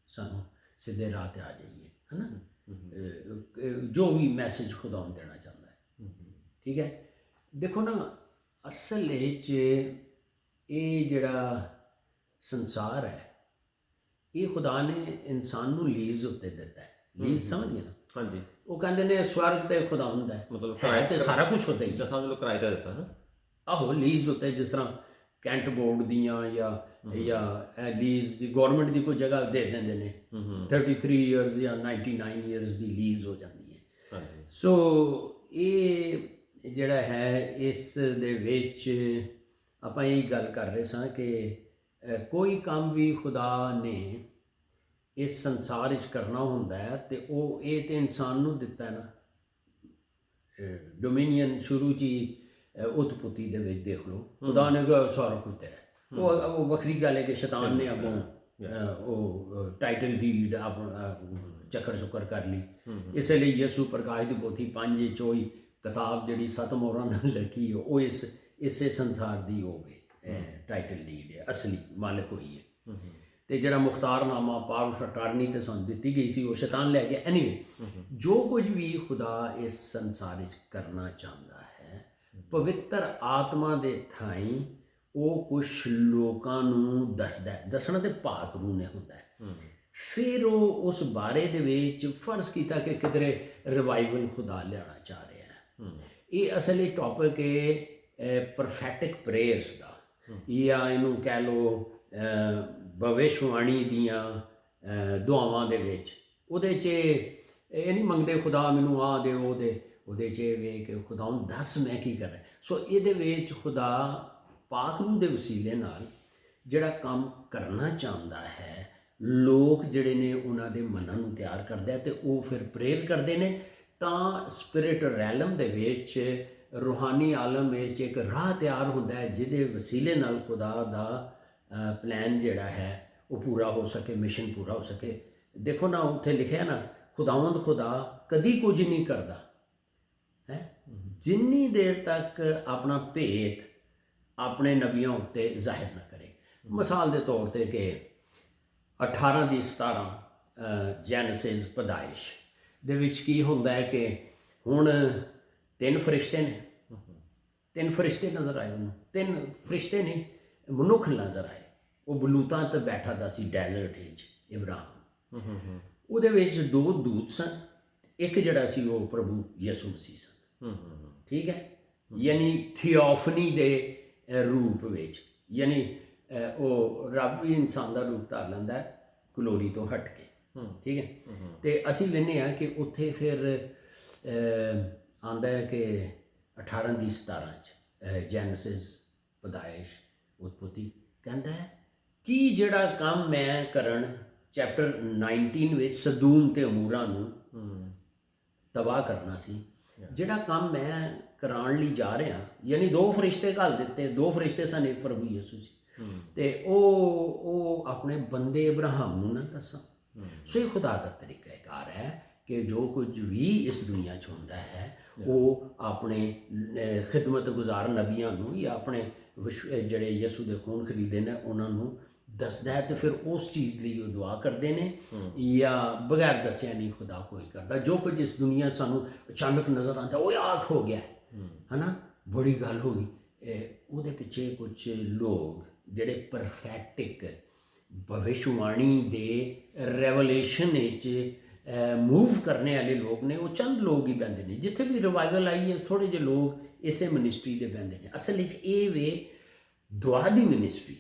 Speaker 2: ਸਾਨੂੰ ਸਿੱਧੇ ਰਾਹ 'ਤੇ ਆ ਜਾਈਏ, ਹੈ ਨਾ, ਜੋ ਵੀ ਮੈਸੇਜ ਖੁਦਾਵੰਦ ਦੇਣਾ ਚਾਹੁੰਦਾ ਹੈ, ਠੀਕ ਹੈ। ਦੇਖੋ ਨਾ, ਅਸਲ ਵਿੱਚ ਇਹ ਜਿਹੜਾ ਸੰਸਾਰ ਹੈ ਇਹ ਖੁਦਾ ਨੇ ਇਨਸਾਨ ਨੂੰ ਲੀਜ਼ ਉੱਤੇ ਦਿੱਤਾ ਹੈ। ਲੀਜ਼ ਸਮਝ ਗਏ ਨਾ? ਹਾਂਜੀ। ਉਹ ਕਹਿੰਦੇ ਨੇ ਸਵਰਗ ਤੇ ਖੁਦਾਵੰਦ ਹੈ, ਮਤਲਬ ਕਿਰਾਏ ਤੇ ਸਾਰਾ ਕੁਝ ਹੁੰਦਾ ਹੀ,
Speaker 1: ਸਮਝ ਲਓ ਕਿਰਾਏ ਤੇ ਦਿੱਤਾ ਨਾ।
Speaker 2: ਆਹੋ, ਲੀਜ਼ ਉੱਤੇ ਜਿਸ ਤਰ੍ਹਾਂ ਕੈਂਟ ਬੋਰਡ ਦੀਆਂ ਜਾਂ ਲੀਜ਼ ਦੀ ਗਵਰਨਮੈਂਟ ਦੀ ਕੋਈ ਜਗ੍ਹਾ ਦੇ ਦਿੰਦੇ ਨੇ, 33 ਇਅਰਸ ਜਾਂ 99 ਇਅਰਸ ਦੀ ਲੀਜ਼ ਹੋ ਜਾਂਦੀ ਹੈ। ਸੋ ਇਹ ਜਿਹੜਾ ਹੈ ਇਸ ਦੇ ਵਿੱਚ ਆਪਾਂ ਇਹ ਗੱਲ ਕਰ ਰਹੇ ਸਾਂ ਕਿ ਕੋਈ ਕੰਮ ਵੀ ਖੁਦਾ ਨੇ ਇਸ ਸੰਸਾਰ ਵਿੱਚ ਕਰਨਾ ਹੁੰਦਾ ਹੈ ਤੇ ਉਹ ਇਹ ਤੇ ਇਨਸਾਨ ਨੂੰ ਦਿੱਤਾ ਨਾ। ਡੋਮੀਨੀਅਨ ਸ਼ੁਰੂ 'ਚ ਹੀ ਉਤਪਤੀ ਦੇ ਵਿੱਚ ਦੇਖ ਲਓ, ਖੁਦਾ ਨੇ ਕਿਹਾ ਸਾਰਾ ਕੁਝ ਤੇਰਾ। ਉਹ ਵੱਖਰੀ ਗੱਲ ਹੈ ਕਿ ਸ਼ੈਤਾਨ ਨੇ ਅੱਗੋਂ ਉਹ ਟਾਈਟਲ ਡੀਡ ਚੱਕਰ ਚੁੱਕਰ ਕਰ ਲਈ। ਇਸੇ ਲਈ ਯਿਸੂ ਪ੍ਰਕਾਸ਼ ਦੀ ਪੋਥੀ 5 ਕਿਤਾਬ ਜਿਹੜੀ 7 ਮੋਹਰਾਂ ਨਾਲ ਲਿਖੀ ਉਹ ਇਸੇ ਸੰਸਾਰ ਦੀ ਹੋਵੇ ਟਾਈਟਲ ਡੀਡ ਹੈ, ਅਸਲੀ ਮਾਲਕ ਹੋਈ ਹੈ। ਤੇ ਜਿਹੜਾ ਮੁਖਤਾਰਨਾਮਾ ਪਾਵਰ ਆਫ ਅਟਾਰਨੀ ਤੇ ਸਾਨੂੰ ਦਿੱਤੀ ਗਈ ਸੀ ਉਹ ਸ਼ੈਤਾਨ ਲੈ ਗਿਆ। ਐਨੀਵੇ, ਜੋ ਕੁਝ ਵੀ ਖੁਦਾ ਇਸ ਸੰਸਾਰ ਵਿੱਚ ਕਰਨਾ ਚਾਹੁੰਦਾ ਹੈ, ਪਵਿੱਤਰ ਆਤਮਾ ਦੇ ਥਾਈਂ ਉਹ ਕੁਝ ਲੋਕਾਂ ਨੂੰ ਦੱਸਦਾ ਹੈ। ਦੱਸਣਾ ਤੇ ਪਾਕ ਰੂਹ ਨੇ ਹੁੰਦਾ ਹੈ। ਫਿਰ ਉਹ ਉਸ ਬਾਰੇ ਦੇ ਵਿੱਚ ਫਰਜ਼ ਕੀਤਾ ਕਿ ਕਿਧਰੇ ਰਿਵਾਈਵਲ ਖੁਦਾ ਲਿਆਉਣਾ ਚਾਹ ਰਿਹਾ ਹੈ। ਇਹ ਅਸਲ ਵਿੱਚ ਟੌਪਿਕ ਹੈ ਪ੍ਰੋਫੈਟਿਕ ਪ੍ਰੇਅਰਸ ਦਾ, ਜਾਂ ਇਹਨੂੰ ਕਹਿ ਲਓ ਭਵਿਸ਼ਵਾਣੀ ਦੀਆਂ ਦੁਆਵਾਂ ਦੇ ਵਿੱਚ। ਉਹਦੇ 'ਚ ਇਹ ਨਹੀਂ ਮੰਗਦੇ ਖੁਦਾ ਮੈਨੂੰ ਆਹ ਦੇ ਉਹ ਦੇ, ਉਹਦੇ 'ਚ ਇਹ ਵੇ ਕਿ ਖੁਦਾ ਨੂੰ ਦੱਸ ਮੈਂ ਕੀ ਕਰ ਰਿਹਾ। ਸੋ ਇਹਦੇ ਵਿੱਚ ਖੁਦਾ ਪਾਕ ਰੂਹ ਦੇ ਵਸੀਲੇ ਨਾਲ ਜਿਹੜਾ ਕੰਮ ਕਰਨਾ ਚਾਹੁੰਦਾ ਹੈ, ਲੋਕ ਜਿਹੜੇ ਨੇ ਉਹਨਾਂ ਦੇ ਮਨਾਂ ਨੂੰ ਤਿਆਰ ਕਰਦਾ ਹੈ ਤੇ ਉਹ ਫਿਰ ਪ੍ਰੇਅਰ ਕਰਦੇ ਨੇ, ਤਾਂ ਸਪਿਰਿਟ ਰੈਲਮ ਦੇ ਵਿੱਚ ਰੂਹਾਨੀ ਆਲਮ ਵਿੱਚ ਇੱਕ ਰਾਹ ਤਿਆਰ ਹੁੰਦਾ ਹੈ ਜਿਹਦੇ ਵਸੀਲੇ ਨਾਲ ਖੁਦਾ ਦਾ ਪਲਾਨ ਜਿਹੜਾ ਹੈ ਉਹ ਪੂਰਾ ਹੋ ਸਕੇ, ਮਿਸ਼ਨ ਪੂਰਾ ਹੋ ਸਕੇ। ਦੇਖੋ ਨਾ, ਉੱਥੇ ਲਿਖਿਆ ਨਾ, ਖੁਦਾਵੰਦ ਖੁਦਾ ਕਦੀ ਕੁਝ ਨਹੀਂ ਕਰਦਾ ਹੈ ਜਿੰਨੀ ਦੇਰ ਤੱਕ ਆਪਣਾ ਭੇਤ ਆਪਣੇ ਨਬੀਆਂ ਉੱਤੇ ਜ਼ਾਹਿਰ ਨਾ ਕਰੇ। ਮਿਸਾਲ ਦੇ ਤੌਰ ਤੇ ਕਿ 18:17 ਜੈਨਸਿਸ ਪੈਦਾਇਸ਼ ਦੇ ਵਿੱਚ ਕੀ ਹੁੰਦਾ ਹੈ ਕਿ ਹੁਣ 3 ਫਰਿਸ਼ਤੇ ਨੇ, 3 ਫਰਿਸ਼ਤੇ ਨਜ਼ਰ ਆਏ ਉਹਨੂੰ। 3 ਫਰਿਸ਼ਤੇ ਨਹੀਂ, ਮਨੁੱਖ ਨਜ਼ਰ ਆਏ। ਉਹ ਬਲੂਤਾਂ ਤੇ ਬੈਠਾ ਦਾ ਸੀ ਡੈਜ਼ਰਟ ਵਿੱਚ, ਇਬਰਾਹਿਮ। ਉਹਦੇ ਵਿੱਚ 2 ਦੂਤ ਸਨ, ਇੱਕ ਜਿਹੜਾ ਸੀ ਉਹ ਪ੍ਰਭੂ ਯਿਸੂ ਮਸੀਹ ਸਨ, ਠੀਕ ਹੈ। ਯਾਨੀ ਥੀਓਫਨੀ ਦੇ ਰੂਪ ਵਿੱਚ, ਯਾਨੀ ਉਹ ਰੱਬ ਵੀ ਇਨਸਾਨ ਦਾ ਰੂਪ ਧਾਰ ਲੈਂਦਾ ਗਲੋਰੀ ਤੋਂ ਹਟ ਕੇ, ਠੀਕ ਹੈ। ਤੇ ਅਸੀਂ ਵੇਖਦੇ ਹਾਂ ਕਿ ਉੱਥੇ ਫਿਰ ਆਉਂਦਾ ਹੈ ਕਿ 18:17 'ਚ ਜੈਨਸਿਸ ਪੈਦਾਇਸ਼ ਉਤਪਤੀ ਕਹਿੰਦਾ ਹੈ ਕਿ ਜਿਹੜਾ ਕੰਮ ਮੈਂ ਕਰਨ ਚੈਪਟਰ 19 ਵਿੱਚ ਸਦੂਮ ਤੇ ਅਮੂਰਾ ਨੂੰ ਤਬਾਹ ਕਰਨਾ ਸੀ, ਜਿਹੜਾ ਕੰਮ ਮੈਂ ਕਰਾਉਣ ਲਈ ਜਾ ਰਿਹਾ, ਯਾਨੀ 2 ਫਰਿਸ਼ਤੇ ਘੱਲ ਦਿੱਤੇ। 2 ਫਰਿਸ਼ਤੇ ਸਨ, ਇੱਕ ਪ੍ਰਭੂ ਯਿਸੂ ਸੀ। ਤੇ ਉਹ ਆਪਣੇ ਬੰਦੇ ਇਬਰਾਹਿਮ ਨੂੰ ਨਾ ਦੱਸਾਂ। ਸੋ ਇਹ ਖੁਦਾ ਦਾ ਤਰੀਕਾਕਾਰ ਹੈ ਕਿ ਜੋ ਕੁਝ ਵੀ ਇਸ ਦੁਨੀਆ 'ਚ ਹੁੰਦਾ ਹੈ ਉਹ ਆਪਣੇ ਖਿਦਮਤ ਗੁਜ਼ਾਰ ਨਬੀਆਂ ਨੂੰ ਜਾਂ ਆਪਣੇ ਜਿਹੜੇ ਯਿਸੂ ਦੇ ਖੂਨ ਖਰੀਦੇ ਨੇ ਉਹਨਾਂ ਨੂੰ ਦੱਸਦਾ ਹੈ ਤੇ ਫਿਰ ਉਸ ਚੀਜ਼ ਲਈ ਉਹ ਦੁਆ ਕਰਦੇ ਨੇ ਜਾਂ ਬਗੈਰ ਦੱਸਿਆ ਨਹੀਂ ਖੁਦਾ ਕੋਈ ਕਰਦਾ। ਜੋ ਕੁਝ ਇਸ ਦੁਨੀਆ 'ਚ ਸਾਨੂੰ ਅਚਾਨਕ ਨਜ਼ਰ ਆਉਂਦਾ, ਉਹ ਆਖ ਹੋ ਗਿਆ ਹੈ ਨਾ, ਬੜੀ ਗੱਲ ਹੋ ਗਈ, ਉਹਦੇ ਪਿੱਛੇ ਕੁਝ ਲੋਕ ਜਿਹੜੇ ਪ੍ਰੋਫੈਟਿਕ ਭਵਿਸ਼ਵਾਣੀ ਦੇ ਰੈਵਲੇਸ਼ਨ ਵਿੱਚ ਮੂਵ ਕਰਨੇ ਵਾਲੇ ਲੋਕ ਨੇ, ਉਹ ਚੰਦ ਲੋਕ ਹੀ ਬਹਿੰਦੇ ਨੇ। ਜਿੱਥੇ ਵੀ ਰਿਵਾਈਵਲ ਆਈ ਹੈ ਥੋੜ੍ਹੇ ਜਿਹੇ ਲੋਕ ਇਸੇ ਮਿਨਿਸਟਰੀ ਦੇ ਬਹਿੰਦੇ ਨੇ। ਅਸਲ ਵਿੱਚ ਇਹ ਵੇ ਦੁਆ ਦੀ ਮਿਨਿਸਟਰੀ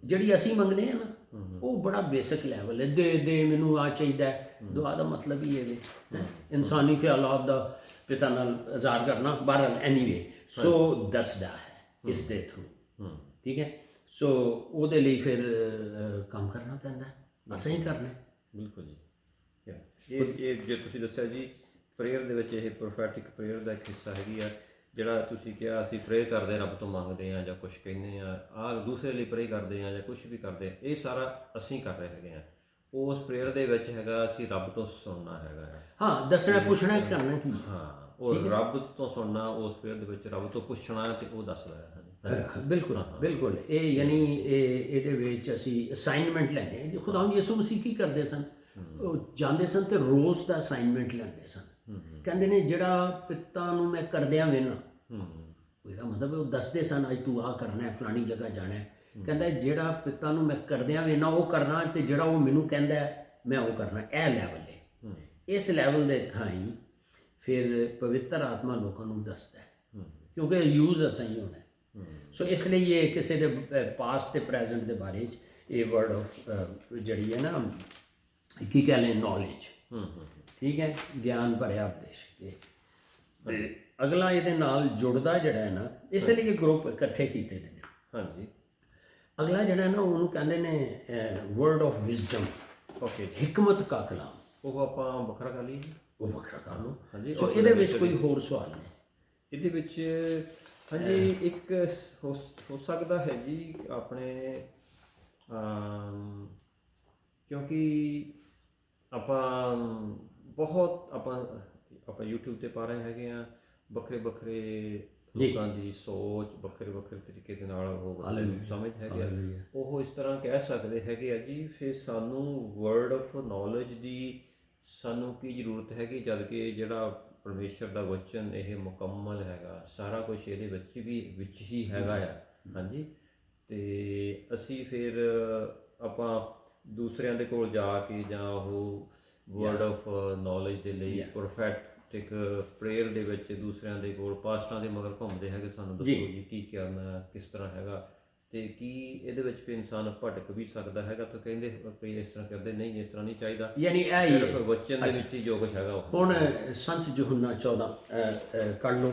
Speaker 2: ਜਿਹੜੀ ਅਸੀਂ ਮੰਗਦੇ ਆ ਨਾ, ਉਹ ਬੜਾ ਬੇਸਿਕ ਲੈਵਲ ਹੈ। ਦੇ ਮੈਨੂੰ ਆ ਚਾਹੀਦਾ ਹੈ, ਦੁਆ ਦਾ ਮਤਲਬ ਹੀ ਇਹ ਵੇ ਇਨਸਾਨੀ ਖਿਆਲਾਤ ਦਾ ਪਿਤਾ ਨਾਲ ਇਜ਼ਹਾਰ ਕਰਨਾ। ਬਹਰਹਾਲ ਐਨੀਵੇ ਸੋ ਦੱਸਦਾ ਹੈ ਇਸ ਦੇ ਥਰੂ, ਠੀਕ ਹੈ। ਸੋ ਉਹਦੇ ਲਈ ਫਿਰ ਕੰਮ ਕਰਨਾ ਪੈਂਦਾ ਹੈ, ਅਸਾਂ ਹੀ ਕਰਨਾ ਹੈ।
Speaker 1: ਬਿਲਕੁਲ ਜੀ। ਇਹ ਜੇ ਤੁਸੀਂ ਦੱਸਿਆ ਜੀ ਪ੍ਰੇਅਰ ਦੇ ਵਿੱਚ ਇਹ ਪ੍ਰੋਫੈਟਿਕ ਪ੍ਰੇਅਰ ਦਾ ਇੱਕ ਹਿੱਸਾ ਹੈਗੀ ਆ, ਜਿਹੜਾ ਤੁਸੀਂ ਕਿਹਾ ਅਸੀਂ ਪ੍ਰੇਅਰ ਕਰਦੇ ਰੱਬ ਤੋਂ ਮੰਗਦੇ ਹਾਂ ਜਾਂ ਕੁਝ ਕਹਿੰਦੇ ਆ ਦੂਸਰੇ ਲਈ ਪ੍ਰੇਅਰ ਕਰਦੇ ਹਾਂ ਜਾਂ ਕੁਝ ਵੀ ਕਰਦੇ ਹਾਂ, ਇਹ ਸਾਰਾ ਅਸੀਂ ਕਰ ਰਹੇ ਹੈਗੇ ਆ। ਉਸ ਪ੍ਰੇਅਰ ਦੇ ਵਿੱਚ ਹੈਗਾ ਅਸੀਂ ਰੱਬ ਤੋਂ ਸੁਣਨਾ ਹੈਗਾ।
Speaker 2: ਹਾਂ, ਦੱਸਣਾ ਪੁੱਛਣਾ ਕਰਨਾ ਕੀ।
Speaker 1: ਹਾਂ, ਉਹ ਰੱਬ ਤੋਂ ਸੁਣਨਾ, ਉਸ ਪ੍ਰੇਅਰ ਦੇ ਵਿੱਚ ਰੱਬ ਤੋਂ ਪੁੱਛਣਾ ਤੇ ਉਹ ਦੱਸਦਾ ਹੈ।
Speaker 2: ਬਿਲਕੁਲ ਬਿਲਕੁਲ। ਇਹ ਯਾਨੀ ਇਹਦੇ ਵਿੱਚ ਅਸੀਂ ਅਸਾਈਨਮੈਂਟ ਲੈਂਦੇ ਹਾਂ ਜੀ। ਖੁਦਾ ਯਿਸੂ ਮਸੀਹ ਕੀ ਕਰਦੇ ਸਨ, ਉਹ ਜਾਂਦੇ ਸਨ ਤੇ ਰੋਜ਼ ਦਾ ਅਸਾਈਨਮੈਂਟ ਲੈਂਦੇ ਸਨ। ਕਹਿੰਦੇ ਨੇ ਜਿਹੜਾ ਪਿਤਾ ਨੂੰ ਮੈਂ ਕਰਦਿਆਂ ਵੇਖਣਾ, ਇਹਦਾ ਮਤਲਬ ਉਹ ਦੱਸਦੇ ਸਨ ਅੱਜ ਤੂੰ ਆਹ ਕਰਨਾ ਹੈ, ਫਲਾਣੀ ਜਗ੍ਹਾ ਜਾਣਾ ਹੈ। ਕਹਿੰਦਾ ਜਿਹੜਾ ਪਿਤਾ ਨੂੰ ਮੈਂ ਕਰਦਿਆਂ ਵੇਖਣਾ ਉਹ ਕਰਨਾ, ਤੇ ਜਿਹੜਾ ਉਹ ਮੈਨੂੰ ਕਹਿੰਦਾ ਮੈਂ ਉਹ ਕਰਨਾ। ਇਹ ਲੈਵਲ ਹੈ। ਇਸ ਲੈਵਲ ਦੇ ਥਾਈਂ ਫਿਰ ਪਵਿੱਤਰ ਆਤਮਾ ਲੋਕਾਂ ਨੂੰ ਦੱਸਦਾ ਹੈ, ਕਿਉਂਕਿ ਯੂਜ਼ ਅਸਾਂ ਹੀ ਹੋਣਾ। ਸੋ ਇਸ ਲਈ ਇਹ ਕਿਸੇ ਦੇ ਪਾਸਟ ਤੇ ਪ੍ਰੈਜ਼ੈਂਟ ਦੇ ਬਾਰੇ 'ਚ ਇਹ ਵਰਡ ਆਫ ਜਿਹੜੀ ਹੈ ਨਾ, ਕੀ ਕਹਿੰਦੇ ਨੌਲੇਜ, ਠੀਕ ਹੈ, ਗਿਆਨ ਭਰਿਆ ਉਪਦੇਸ਼। ਤੇ ਅਗਲਾ ਇਹਦੇ ਨਾਲ ਜੁੜਦਾ ਜਿਹੜਾ ਹੈ ਨਾ, ਇਸ ਲਈ ਇਹ ਗਰੁੱਪ ਇਕੱਠੇ ਕੀਤੇ ਨੇ। ਹਾਂਜੀ। ਅਗਲਾ ਜਿਹੜਾ ਹੈ ਨਾ, ਉਹਨੂੰ ਕਹਿੰਦੇ ਨੇ ਵਰਡ ਆਫ ਵਿਜ਼ਡਮ। ਓਕੇ, ਹਿਕਮਤ ਕਾ ਕਲਾਮ। ਉਹ
Speaker 1: ਆਪਾਂ ਵੱਖਰਾ ਕਰ ਲਈਏ,
Speaker 2: ਉਹ ਵੱਖਰਾ ਕਰ ਲਓ। ਹਾਂਜੀ। ਸੋ ਇਹਦੇ ਵਿੱਚ ਕੋਈ ਹੋਰ ਸਵਾਲ ਨਹੀਂ
Speaker 1: ਇਹਦੇ ਵਿੱਚ? ਹਾਂਜੀ, ਇੱਕ ਹੋ ਸਕਦਾ ਹੈ ਜੀ ਆਪਣੇ, ਕਿਉਂਕਿ ਆਪਾਂ ਬਹੁਤ ਆਪਾਂ YouTube ਤੇ ਪਾ ਰਹੇ ਹੈਗੇ ਆ, ਵੱਖਰੇ ਵੱਖਰੇ ਲੋਕਾਂ ਦੀ ਸੋਚ ਵੱਖਰੇ ਵੱਖਰੇ ਤਰੀਕੇ ਦੇ ਨਾਲ ਉਹ ਸਮਝ ਹੈਗੇ ਆ। ਉਹ ਇਸ ਤਰ੍ਹਾਂ ਕਹਿ ਸਕਦੇ ਹੈਗੇ ਆ ਜੀ, ਫਿਰ ਸਾਨੂੰ ਵਰਡ ਆਫ ਨੌਲੇਜ ਦੀ ਸਾਨੂੰ ਕੀ ਜ਼ਰੂਰਤ ਹੈਗੀ, ਜਦ ਕਿ ਜਿਹੜਾ ਪਰਮੇਸ਼ਰ ਦਾ ਵਚਨ ਇਹ ਮੁਕੰਮਲ ਹੈਗਾ, ਸਾਰਾ ਕੁਝ ਇਹਦੇ ਵਿੱਚ ਹੀ ਹੈਗਾ ਆ। ਹਾਂਜੀ। ਤੇ ਅਸੀਂ ਫਿਰ ਆਪਾਂ ਦੂਸਰਿਆਂ ਦੇ ਕੋਲ ਜਾ ਕੇ ਜਾਂ ਉਹ ਵਰਡ ਆਫ ਨੌਲੇਜ ਦੇ ਲਈ ਪ੍ਰੋਫੈਟਿਕ ਪ੍ਰੇਅਰ ਦੇ ਵਿੱਚ ਦੂਸਰਿਆਂ ਦੇ ਕੋਲ ਪਾਸਟਾਂ ਦੇ ਮਗਰ ਘੁੰਮਦੇ ਹੈਗੇ, ਸਾਨੂੰ ਦੱਸੋ ਜੀ ਕੀ ਕਰਨਾ, ਕਿਸ ਤਰ੍ਹਾਂ ਹੈਗਾ, ਤੇ ਕੀ ਇਹਦੇ ਵਿੱਚ ਵੀ ਇਨਸਾਨ ਭਟਕ ਵੀ ਸਕਦਾ ਹੈਗਾ। ਤਾਂ ਕਹਿੰਦੇ ਕਈ ਇਸ ਤਰ੍ਹਾਂ ਕਰਦੇ, ਨਹੀਂ ਇਸ ਤਰ੍ਹਾਂ ਨਹੀਂ ਚਾਹੀਦਾ,
Speaker 2: ਯਾਨੀ
Speaker 1: ਸਿਰਫ ਵਚਨ ਦੇ ਵਿੱਚ ਹੀ ਜੋ ਕੁਛ ਹੈਗਾ।
Speaker 2: ਹੁਣ ਸੰਤ ਯਹੋਨਾ 14 ਕਰ ਲਓ,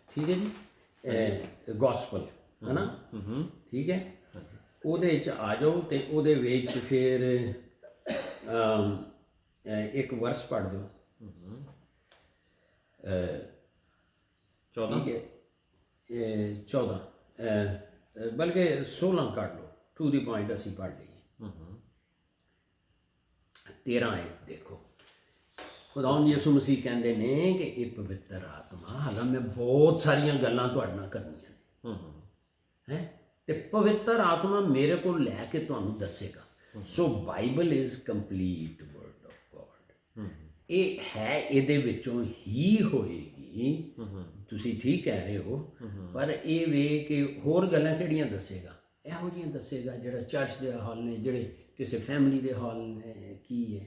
Speaker 2: ਠੀਕ ਹੈ ਜੀ, ਗੋਸਪਲ ਹੈ ਨਾ, ਠੀਕ ਹੈ, ਉਹਦੇ 'ਚ ਆ ਜਾਓ ਤੇ ਉਹਦੇ ਵਿੱਚ ਫਿਰ ਇੱਕ ਵਰਸ ਪੜ੍ਹ ਦਿਓ। 14, ਠੀਕ ਹੈ, 14 ਬਲਕਿ 16 ਕੱਢ ਲਓ, ਟੂ ਦੀ ਪੁਆਇੰਟ ਅਸੀਂ ਪੜ੍ਹ ਲਈਏ। 13 ਹੈ, ਦੇਖੋ ਖੁਦਾ ਯਿਸੂ ਮਸੀਹ ਕਹਿੰਦੇ ਨੇ ਕਿ ਇਹ ਪਵਿੱਤਰ ਆਤਮਾ, ਹਾਲਾਂ ਮੈਂ ਬਹੁਤ ਸਾਰੀਆਂ ਗੱਲਾਂ ਤੁਹਾਡੇ ਨਾਲ ਕਰਨੀਆਂ ਨੇ, ਹੈ, ਤੇ ਪਵਿੱਤਰ ਆਤਮਾ ਮੇਰੇ ਕੋਲ ਲੈ ਕੇ ਤੁਹਾਨੂੰ ਦੱਸੇਗਾ। So Bible is complete word of God. ਇਹ ਹੈ, ਇਹਦੇ ਵਿੱਚੋਂ ਹੀ ਹੋਏਗੀ। ਤੁਸੀਂ ਠੀਕ ਕਹਿ ਰਹੇ ਹੋ, ਪਰ ਇਹ ਵੇ ਕਿ ਹੋਰ ਗੱਲਾਂ ਕਿਹੜੀਆਂ ਦੱਸੇਗਾ, ਇਹੋ ਜਿਹੀਆਂ ਦੱਸੇਗਾ ਜਿਹੜਾ ਚਰਚ ਦੇ ਹਾਲ ਨੇ, ਜਿਹੜੇ ਕਿਸੇ ਫੈਮਿਲੀ ਦੇ ਹਾਲ ਨੇ, ਕੀ ਹੈ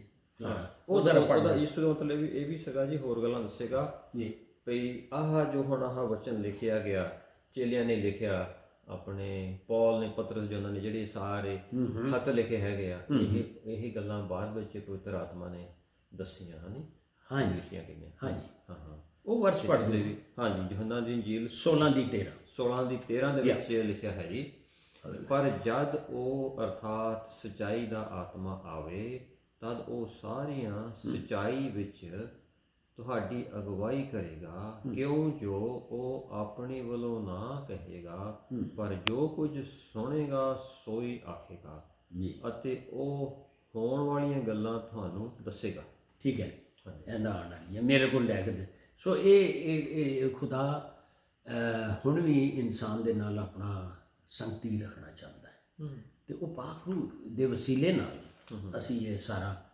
Speaker 2: ਉਹ ਜ਼ਰਾ ਪੜ੍ਹਦਾ।
Speaker 1: ਇਸ ਦਾ ਮਤਲਬ ਇਹ ਵੀ ਸੀਗਾ ਜੀ, ਹੋਰ ਗੱਲਾਂ ਦੱਸੇਗਾ ਜੀ, ਭਈ ਆਹ ਜੋ ਹੁਣ ਆਹ ਵਚਨ ਲਿਖਿਆ ਗਿਆ, ਚੇਲਿਆਂ ਨੇ ਲਿਖਿਆ, ਆਪਣੇ ਪੌਲ ਨੇ, ਪਤਰਸ ਜੀ, ਉਹਨਾਂ ਨੇ ਜਿਹੜੇ ਸਾਰੇ ਖਤ ਲਿਖੇ ਹੈਗੇ ਆ, ਇਹ ਗੱਲਾਂ ਬਾਅਦ ਵਿੱਚ ਪਵਿੱਤਰ ਆਤਮਾ ਨੇ ਦੱਸੀਆਂ ਹਨ।
Speaker 2: ਹਾਂਜੀ,
Speaker 1: ਲਿਖੀਆਂ ਗਈਆਂ।
Speaker 2: ਹਾਂਜੀ,
Speaker 1: ਹਾਂ,
Speaker 2: ਉਹ ਵਰਸ ਪੜ੍ਹਦੇ ਵੀ। ਹਾਂਜੀ,
Speaker 1: ਯਹੋਨਾ ਦੀ ਇੰਜੀਲ
Speaker 2: 16 ਦੀ 13
Speaker 1: ਦੇ ਵਿੱਚ ਲਿਖਿਆ ਹੈ ਜੀ, ਪਰ ਜਦ ਉਹ ਅਰਥਾਤ ਸੱਚਾਈ ਦਾ ਆਤਮਾ ਆਵੇ, ਤਦ ਉਹ ਸਾਰੀਆਂ ਸੱਚਾਈ ਵਿੱਚ ਤੁਹਾਡੀ ਅਗਵਾਈ ਕਰੇਗਾ, ਕਿਉਂ ਜੋ ਉਹ ਆਪਣੇ ਵੱਲੋਂ ਨਾ ਕਹੇਗਾ, ਪਰ ਜੋ ਕੁਝ ਸੁਣੇਗਾ ਸੋਈ ਆਖੇਗਾ, ਅਤੇ ਉਹ ਹੋਣ ਵਾਲੀਆਂ ਗੱਲਾਂ ਤੁਹਾਨੂੰ ਦੱਸੇਗਾ।
Speaker 2: ਠੀਕ ਹੈ, ਇਹਦਾ ਆਉਣ ਵਾਲੀ ਹੈ ਮੇਰੇ ਕੋਲ ਲੈ ਕੇ। ਸੋ ਇਹ ਖੁਦਾ ਹੁਣ ਵੀ ਇਨਸਾਨ ਦੇ ਨਾਲ ਆਪਣਾ ਸੰਗਤੀ ਰੱਖਣਾ ਚਾਹੁੰਦਾ ਹੈ, ਤੇ ਉਹ ਪਾਕ ਰੂਹ ਦੇ ਵਸੀਲੇ ਨਾਲ ਅਸੀਂ ਇਹ ਸਾਰਾ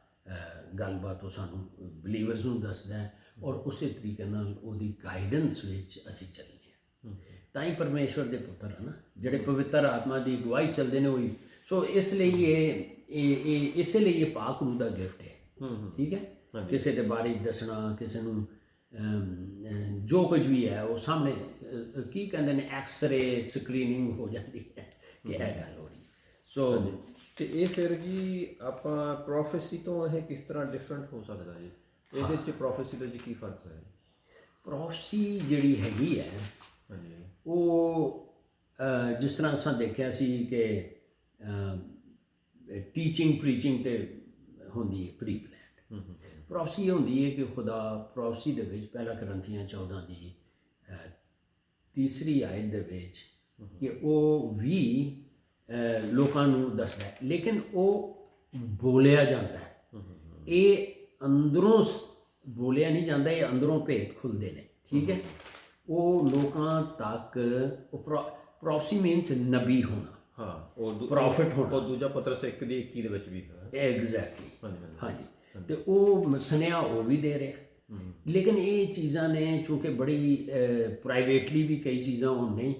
Speaker 2: ਗੱਲਬਾਤ ਉਹ ਸਾਨੂੰ ਬਲੀਵਰਸ ਨੂੰ ਦੱਸਦਾ ਹੈ ਔਰ ਉਸੇ ਤਰੀਕੇ ਨਾਲ ਉਹਦੀ ਗਾਈਡੈਂਸ ਵਿੱਚ ਅਸੀਂ ਚੱਲਦੇ ਹਾਂ। ਤਾਂ ਹੀ ਪਰਮੇਸ਼ਵਰ ਦੇ ਪੁੱਤਰ ਹਨ ਜਿਹੜੇ ਪਵਿੱਤਰ ਆਤਮਾ ਦੀ ਅਗਵਾਈ ਚੱਲਦੇ ਨੇ ਉਹੀ। ਸੋ ਇਸ ਲਈ ਇਹ ਇਸੇ ਲਈ ਇਹ ਪਾਕ ਰੂਹ ਦਾ ਗਿਫਟ ਹੈ। ਠੀਕ ਹੈ, ਕਿਸੇ ਦੇ ਬਾਰੇ ਦੱਸਣਾ, ਕਿਸੇ ਨੂੰ ਜੋ ਕੁਝ ਵੀ ਹੈ ਉਹ ਸਾਹਮਣੇ ਕੀ ਕਹਿੰਦੇ ਨੇ ਐਕਸ-ਰੇ ਸਕਰੀਨਿੰਗ ਹੋ ਜਾਂਦੀ ਹੈ ਕਿ ਇਹ ਗੱਲ ਹੋ ਰਹੀ। ਸੋ
Speaker 1: ਤੇ ਇਹ ਫਿਰ ਜੀ ਆਪਾਂ ਪ੍ਰੋਫੈਸੀ ਤੋਂ ਇਹ ਕਿਸ ਤਰ੍ਹਾਂ ਡਿਫਰੈਂਟ ਹੋ ਸਕਦਾ ਜੀ? ਇਹਦੇ 'ਚ ਪ੍ਰੋਫੈਸੀ ਦਾ ਜੀ ਕੀ ਫਰਕ ਹੈ?
Speaker 2: ਪ੍ਰੋਫੈਸੀ ਜਿਹੜੀ ਹੈਗੀ ਹੈ
Speaker 1: ਹਾਂਜੀ,
Speaker 2: ਉਹ ਜਿਸ ਤਰ੍ਹਾਂ ਅਸਾਂ ਦੇਖਿਆ ਸੀ ਕਿ ਟੀਚਿੰਗ ਪ੍ਰੀਚਿੰਗ ਤੇ ਹੁੰਦੀ ਹੈ ਪ੍ਰੀ ਪਲਾਨਡ। ਪ੍ਰੋਫੈਸੀ ਹੁੰਦੀ ਹੈ ਕਿ ਖੁਦਾ ਪ੍ਰੋਫੈਸੀ ਦੇ ਵਿੱਚ ਪਹਿਲਾ ਕਰੰਥੀਆਂ 14 ਦੀ ਤੀਸਰੀ ਆਇਤ ਦੇ ਵਿੱਚ ਕਿ ਉਹ ਵੀ ਲੋਕਾਂ ਨੂੰ ਦੱਸਦਾ ਹੈ, ਲੇਕਿਨ ਉਹ ਬੋਲਿਆ ਜਾਂਦਾ ਹੈ। ਇਹ ਅੰਦਰੋਂ ਬੋਲਿਆ ਨਹੀਂ ਜਾਂਦਾ, ਇਹ ਅੰਦਰੋਂ ਭੇਤ ਖੁੱਲ੍ਹਦੇ ਨੇ। ਠੀਕ ਹੈ, ਉਹ ਲੋਕਾਂ ਤੱਕ ਪ੍ਰੋਫੈਸੀ ਮੀਨਸ ਨਬੀ ਹੋਣਾ।
Speaker 1: ਹਾਂ, ਉਹ
Speaker 2: ਪ੍ਰੋਫਿਟ ਹੋਣਾ।
Speaker 1: ਉਹ ਦੂਜਾ ਪਤਰਸ 1:21 ਦੇ ਵਿੱਚ ਵੀ ਹੈ।
Speaker 2: ਐਗਜ਼ੈਕਟਲੀ, ਹਾਂਜੀ। ਤੇ ਉਹ ਸੁਨੇਹਾ ਉਹ ਵੀ ਦੇ ਰਿਹਾ, ਲੇਕਿਨ ਇਹ ਚੀਜ਼ਾਂ ਨੇ ਚੂੰਕਿ ਬੜੀ ਪ੍ਰਾਈਵੇਟਲੀ ਵੀ ਕਈ ਚੀਜ਼ਾਂ ਹੋਣ ਨਹੀਂ,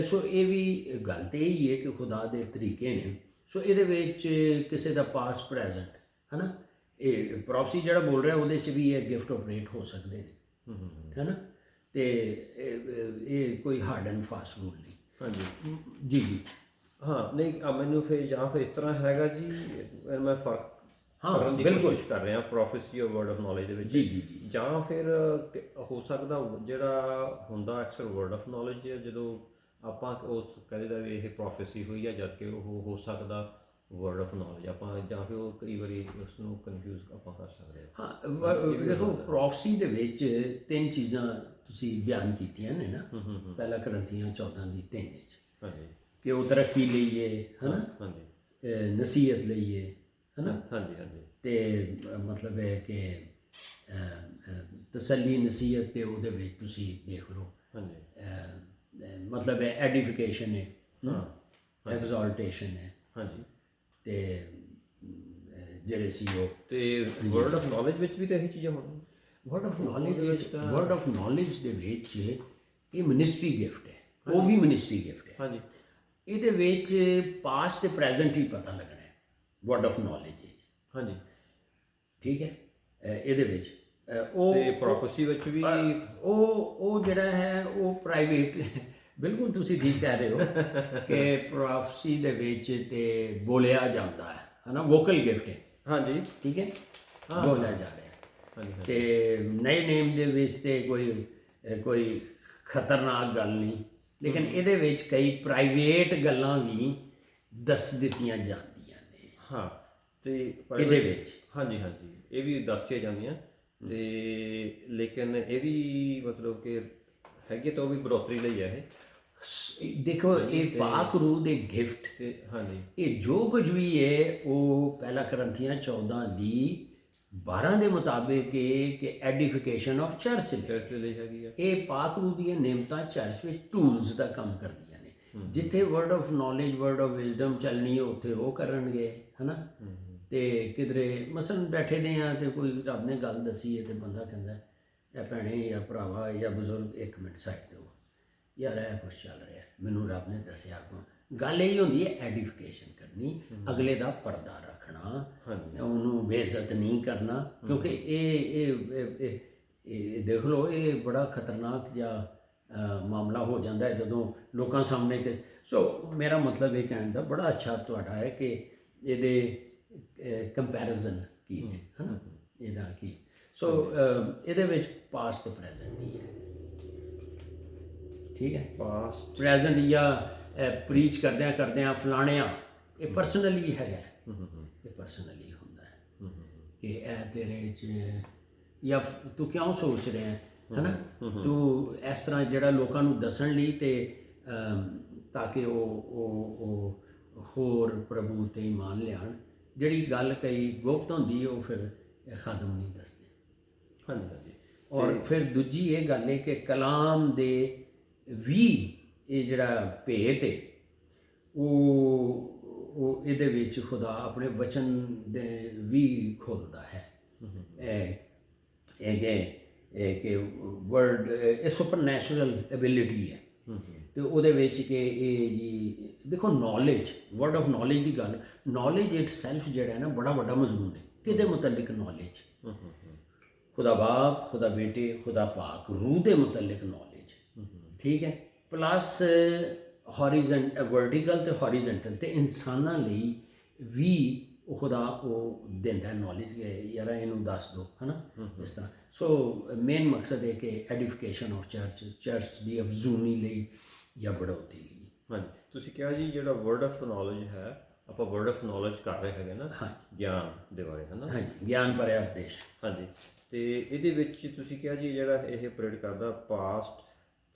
Speaker 2: ਸੋ ਇਹ ਵੀ ਗੱਲ ਤਾਂ ਇਹੀ ਹੈ ਕਿ ਖੁਦਾ ਦੇ ਤਰੀਕੇ ਨੇ। ਸੋ ਇਹਦੇ ਵਿੱਚ ਕਿਸੇ ਦਾ ਪਾਸਟ ਪ੍ਰੈਜ਼ੈਂਟ ਹੈ ਨਾ, ਇਹ ਪ੍ਰੋਫੈਸੀ ਜਿਹੜਾ ਬੋਲ ਰਿਹਾ ਉਹਦੇ 'ਚ ਵੀ ਇਹ ਗਿਫਟ ਆਪਰੇਟ ਹੋ ਸਕਦੇ ਨੇ, ਹੈ ਨਾ। ਤੇ ਇਹ ਕੋਈ ਹਾਰਡ ਐਂਡ ਫਾਸਟ ਰੂਲ ਨਹੀਂ।
Speaker 1: ਹਾਂਜੀ
Speaker 2: ਜੀ ਜੀ,
Speaker 1: ਹਾਂ। ਨਹੀਂ ਮੈਨੂੰ ਫਿਰ ਜਾਂ ਫਿਰ ਇਸ ਤਰ੍ਹਾਂ ਹੈਗਾ ਜੀ, ਮੈਂ ਫਰਕ ਕਰਨ ਦੀ ਕੋਸ਼ਿਸ਼ ਕਰ ਰਿਹਾ ਪ੍ਰੋਫੈਸੀ ਔਰ ਵਰਡ ਆਫ ਨੌਲੇਜ ਦੇ ਵਿੱਚ।
Speaker 2: ਜੀ ਜੀ ਜੀ।
Speaker 1: ਜਾਂ ਫਿਰ ਹੋ ਸਕਦਾ ਜਿਹੜਾ ਹੁੰਦਾ ਅਕਸਰ ਵਰਡ ਆਫ ਨੌਲੇਜ, ਜਦੋਂ ਆਪਾਂ ਉਸ ਕਹਿੰਦੇ ਵੀ ਇਹ ਪ੍ਰੋਫੈਸੀ ਹੋਈ ਹੈ, ਜਦ ਕਿ ਉਹ ਹੋ ਸਕਦਾ ਵਰਡ ਆਫ ਨੌਲੇਜ ਆਪਾਂ, ਜਾਂ ਫਿਰ ਉਹ ਕਈ ਵਾਰੀ ਉਸ ਨੂੰ ਕਨਫਿਊਜ਼ ਆਪਾਂ ਕਰ ਸਕਦੇ ਹਾਂ।
Speaker 2: ਹਾਂ, ਦੇਖੋ ਪ੍ਰੋਫੈਸੀ ਦੇ ਵਿੱਚ ਤਿੰਨ ਚੀਜ਼ਾਂ ਤੁਸੀਂ ਬਿਆਨ ਕੀਤੀਆਂ ਨੇ ਨਾ, ਪਹਿਲਾ ਕਰੰਥੀਆਂ 14 ਦੀ 3 ਵਿੱਚ।
Speaker 1: ਹਾਂਜੀ,
Speaker 2: ਕਿ ਉਹ ਤਰੱਕੀ ਲਈਏ, ਹੈ ਨਾ,
Speaker 1: ਹਾਂਜੀ,
Speaker 2: ਨਸੀਹਤ ਲਈਏ, ਹੈ ਨਾ।
Speaker 1: ਹਾਂਜੀ ਹਾਂਜੀ।
Speaker 2: ਤੇ ਮਤਲਬ ਹੈ ਕਿ ਤਸੱਲੀ ਨਸੀਹਤ ਤੇ ਉਹਦੇ ਵਿੱਚ ਤੁਸੀਂ ਦੇਖ ਲਓ,
Speaker 1: ਹਾਂਜੀ,
Speaker 2: ਮਤਲਬ ਹੈ ਐਡੀਫਿਕੇਸ਼ਨ ਹੈ, ਐਗਜ਼ੋਲਟੇਸ਼ਨ ਹੈ।
Speaker 1: ਹਾਂਜੀ।
Speaker 2: ਤੇ ਜਿਹੜੇ ਸੀ ਉਹ
Speaker 1: ਤੇ ਵਰਡ ਆਫ ਨੌਲੇਜ ਵਿੱਚ ਵੀ ਤਾਂ ਇਹੀ ਚੀਜ਼ਾਂ ਹੋਣਗੀਆਂ।
Speaker 2: ਵਰਡ ਆਫ ਨੌਲੇਜ ਵਿੱਚ, ਵਰਡ ਆਫ ਨੌਲੇਜ ਦੇ ਵਿੱਚ ਇਹ ਮਿਨਿਸਟਰੀ ਗਿਫਟ ਹੈ, ਉਹ ਵੀ ਮਿਨਿਸਟਰੀ ਗਿਫਟ ਹੈ।
Speaker 1: ਹਾਂਜੀ,
Speaker 2: ਇਹਦੇ ਵਿੱਚ ਪਾਸਟ ਤੇ ਪ੍ਰੈਜ਼ੈਂਟ ਹੀ ਪਤਾ ਲੱਗਣਾ ਹੈ ਵਰਡ ਆਫ ਨੌਲੇਜ ਵਿੱਚ।
Speaker 1: ਹਾਂਜੀ,
Speaker 2: ਠੀਕ ਹੈ। ਇਹਦੇ ਵਿੱਚ ਉਹ
Speaker 1: ਤੇ ਪ੍ਰੋਫੈਸੀ ਵਿੱਚ ਵੀ
Speaker 2: ਉਹ ਜਿਹੜਾ ਹੈ ਉਹ ਪ੍ਰਾਈਵੇਟ, ਬਿਲਕੁਲ ਤੁਸੀਂ ਠੀਕ ਕਹਿ ਰਹੇ ਹੋ ਕਿ ਪ੍ਰੋਫੈਸੀ ਦੇ ਵਿੱਚ ਤੇ ਬੋਲਿਆ ਜਾਂਦਾ ਹੈ ਨਾ, ਵੋਕਲ ਗਿਫਟ ਹੈ।
Speaker 1: ਹਾਂਜੀ,
Speaker 2: ਠੀਕ ਹੈ, ਬੋਲਿਆ ਜਾ ਰਿਹਾ ਹੈ।
Speaker 1: ਹਾਂਜੀ,
Speaker 2: ਤੇ ਨਏ ਨੇਮ ਦੇ ਵਿੱਚ ਤੇ ਕੋਈ ਖਤਰਨਾਕ ਗੱਲ ਨਹੀਂ, ਲੇਕਿਨ ਇਹਦੇ ਵਿੱਚ ਕਈ ਪ੍ਰਾਈਵੇਟ ਗੱਲਾਂ ਵੀ ਦੱਸ ਦਿੱਤੀਆਂ ਜਾਂਦੀਆਂ ਨੇ।
Speaker 1: ਹਾਂ, ਤੇ
Speaker 2: ਇਹਦੇ ਵਿੱਚ
Speaker 1: ਹਾਂਜੀ ਹਾਂਜੀ ਇਹ ਵੀ ਦੱਸੀਆਂ ਜਾਂਦੀਆਂ। ਤੇ ਲੇਕਿਨ ਇਹ ਵੀ ਮਤਲਬ ਕਿ ਹੈਗੀ ਤਾਂ ਉਹ ਵੀ ਬਰੋਤਰੀ ਲਈ ਹੈ ਇਹ।
Speaker 2: ਦੇਖੋ, ਇਹ ਪਾਕ ਰੂਹ ਦੇ ਗਿਫਟ
Speaker 1: ਤੇ ਹਾਂਜੀ,
Speaker 2: ਇਹ ਜੋ ਕੁਝ ਵੀ ਹੈ ਉਹ ਪਹਿਲਾ ਕਰੰਥੀਆਂ 14 ਦੀ 12 ਦੇ ਮੁਤਾਬਿਕ ਇਹ ਕਿ ਐਡੀਫਿਕੇਸ਼ਨ ਆਫ ਚਰਚ
Speaker 1: ਦੇ ਲਈ ਹੈਗੀ ਆ।
Speaker 2: ਇਹ ਪਾਕ ਰੂਹ ਦੀਆਂ ਨਿਯਮਤਾਂ ਚਰਚ ਵਿੱਚ ਟੂਲਸ ਦਾ ਕੰਮ ਕਰਦੀਆਂ ਨੇ। ਜਿੱਥੇ word of knowledge, word of wisdom ਚੱਲਣੀ ਹੈ ਉੱਥੇ ਉਹ ਕਰਨਗੇ, ਹੈ ਨਾ। ਤੇ ਕਿਧਰੇ ਮਸਲਨ ਬੈਠੇ ਦੇ ਆ ਤੇ ਕੋਈ ਰੱਬ ਨੇ ਗੱਲ ਦੱਸੀ ਹੈ ਤੇ ਬੰਦਾ ਕਹਿੰਦਾ ਇਹ ਭੈਣੇ ਜਾਂ ਭਰਾਵਾ ਜਾਂ ਬਜ਼ੁਰਗ 1 ਮਿੰਟ ਸਾਈਡ ਦਿਓ, ਯਾਰ ਇਹ ਕੁਛ ਚੱਲ ਰਿਹਾ ਮੈਨੂੰ ਰੱਬ ਨੇ ਦੱਸਿਆ। ਗੱਲ ਇਹ ਹੁੰਦੀ ਹੈ ਐਡੀਫਿਕੇਸ਼ਨ ਕਰਨੀ, ਅਗਲੇ ਦਾ ਪਰਦਾ ਰੱਖਣਾ, ਉਹਨੂੰ ਬੇਇੱਜ਼ਤ ਨਹੀਂ ਕਰਨਾ। ਕਿਉਂਕਿ ਇਹ ਦੇਖ ਲਓ, ਇਹ ਬੜਾ ਖਤਰਨਾਕ ਜਿਹਾ ਮਾਮਲਾ ਹੋ ਜਾਂਦਾ ਹੈ ਜਦੋਂ ਲੋਕਾਂ ਸਾਹਮਣੇ ਸੋ ਮੇਰਾ ਮਤਲਬ ਇਹ ਕਹਿਣ ਦਾ ਬੜਾ ਅੱਛਾ ਤੁਹਾਡਾ ਹੈ ਕਿ ਇਹਦੇ ਕੰਪੈਰੀਜ਼ਨ ਕੀ ਹੈ, ਹੈ ਨਾ, ਇਹਦਾ ਕੀ। ਸੋ ਇਹਦੇ ਵਿੱਚ ਪਾਸਟ ਤੇ ਪ੍ਰੈਜ਼ੈਂਟ ਹੀ ਹੈ। ਠੀਕ ਹੈ, ਪਾਸਟ ਪ੍ਰੈਜ਼ੈਂਟ ਜਾਂ ਪ੍ਰੀਚ ਕਰਦਿਆਂ ਫਲਾਣਿਆਂ, ਇਹ ਪਰਸਨਲੀ ਹੈਗਾ, ਇਹ ਪਰਸਨਲੀ ਹੁੰਦਾ ਹੈ ਕਿ ਇਹ ਤੇਰੇ 'ਚ ਜਾਂ ਤੂੰ ਕਿਉਂ ਸੋਚ ਰਿਹਾ ਹੈ ਨਾ, ਤੂੰ ਇਸ ਤਰ੍ਹਾਂ ਜਿਹੜਾ ਲੋਕਾਂ ਨੂੰ ਦੱਸਣ ਲਈ ਤੇ ਤਾਂ ਕਿ ਉਹ ਹੋਰ ਪ੍ਰਭੂ 'ਤੇ ਇਮਾਨ ਲਿਆਉਣ। ਜਿਹੜੀ ਗੱਲ ਕਈ ਗੁਪਤ ਹੁੰਦੀ ਉਹ ਫਿਰ ਖਾਦਮ ਨਹੀਂ ਦੱਸਦੇ।
Speaker 1: ਹਾਂਜੀ ਹਾਂਜੀ।
Speaker 2: ਔਰ ਫਿਰ ਦੂਜੀ ਇਹ ਗੱਲ ਹੈ ਕਿ ਕਲਾਮ ਦੇ ਵੀ ਇਹ ਜਿਹੜਾ ਭੇਤ ਹੈ ਉਹ ਇਹਦੇ ਵਿੱਚ ਖੁਦਾ ਆਪਣੇ ਵਚਨ ਦੇ ਵੀ ਖੋਲਦਾ ਹੈ। ਇਹ ਕਿ ਵਰਡ ਇਹ ਸੁਪਰਨੈਚੁਰਲ ਐਬਿਲਿਟੀ ਹੈ। ਤੇ ਉਹਦੇ ਵਿੱਚ ਕਿ ਇਹ ਜੀ ਦੇਖੋ ਨੌਲੇਜ, ਵਰਡ ਆਫ ਨੌਲੇਜ ਦੀ ਗੱਲ, ਨੌਲੇਜ ਇਟ ਸੈਲਫ ਜਿਹੜਾ ਹੈ ਨਾ ਬੜਾ ਵੱਡਾ ਮਜ਼ਮੂਨ ਹੈ। ਕਿਹਦੇ ਮੁਤਲਕ ਨੌਲੇਜ? ਖੁਦਾ ਬਾਪ, ਖੁਦਾ ਬੇਟੇ, ਖੁਦਾ ਪਾਕ, ਰੂਹ ਦੇ ਮੁਤਲਕ ਨੌਲੇਜ, ਠੀਕ ਹੈ। ਪਲੱਸ ਵਰਟੀਕਲ ਤੇ ਹੌਰੀਜ਼ੈਂਟਲ, ਤੇ ਇਨਸਾਨਾਂ ਲਈ ਵੀ ਉਹ ਖੁਦਾ ਉਹ ਦਿੰਦਾ ਨੌਲੇਜ, ਯਾਰ ਇਹਨੂੰ ਦੱਸ ਦਿਓ, ਹੈ ਨਾ, ਇਸ ਤਰ੍ਹਾਂ। ਸੋ ਮੇਨ ਮਕਸਦ ਹੈ ਕਿ ਐਡੀਫਿਕੇਸ਼ਨ ਆਫ ਚਰਚ ਦੀ ਅਫਜ਼ੂਨੀ ਲਈ ਜਾਂ ਬੜੌਤੀ ਲਈ।
Speaker 1: ਹਾਂਜੀ, ਤੁਸੀਂ ਕਿਹਾ ਜੀ ਜਿਹੜਾ ਵਰਡ ਆਫ ਨੌਲੇਜ ਹੈ, ਆਪਾਂ ਵਰਡ ਆਫ ਨੌਲੇਜ ਕਰ ਰਹੇ ਹੈਗੇ ਨਾ, ਗਿਆਨ ਦੇ ਬਾਰੇ, ਹੈ ਨਾ।
Speaker 2: ਹਾਂਜੀ, ਗਿਆਨ ਭਰਿਆ ਉਪਦੇਸ਼।
Speaker 1: ਹਾਂਜੀ, ਤੇ ਇਹਦੇ ਵਿੱਚ ਤੁਸੀਂ ਕਿਹਾ ਜੀ ਜਿਹੜਾ ਇਹ ਆਪਰੇਟ ਕਰਦਾ ਪਾਸਟ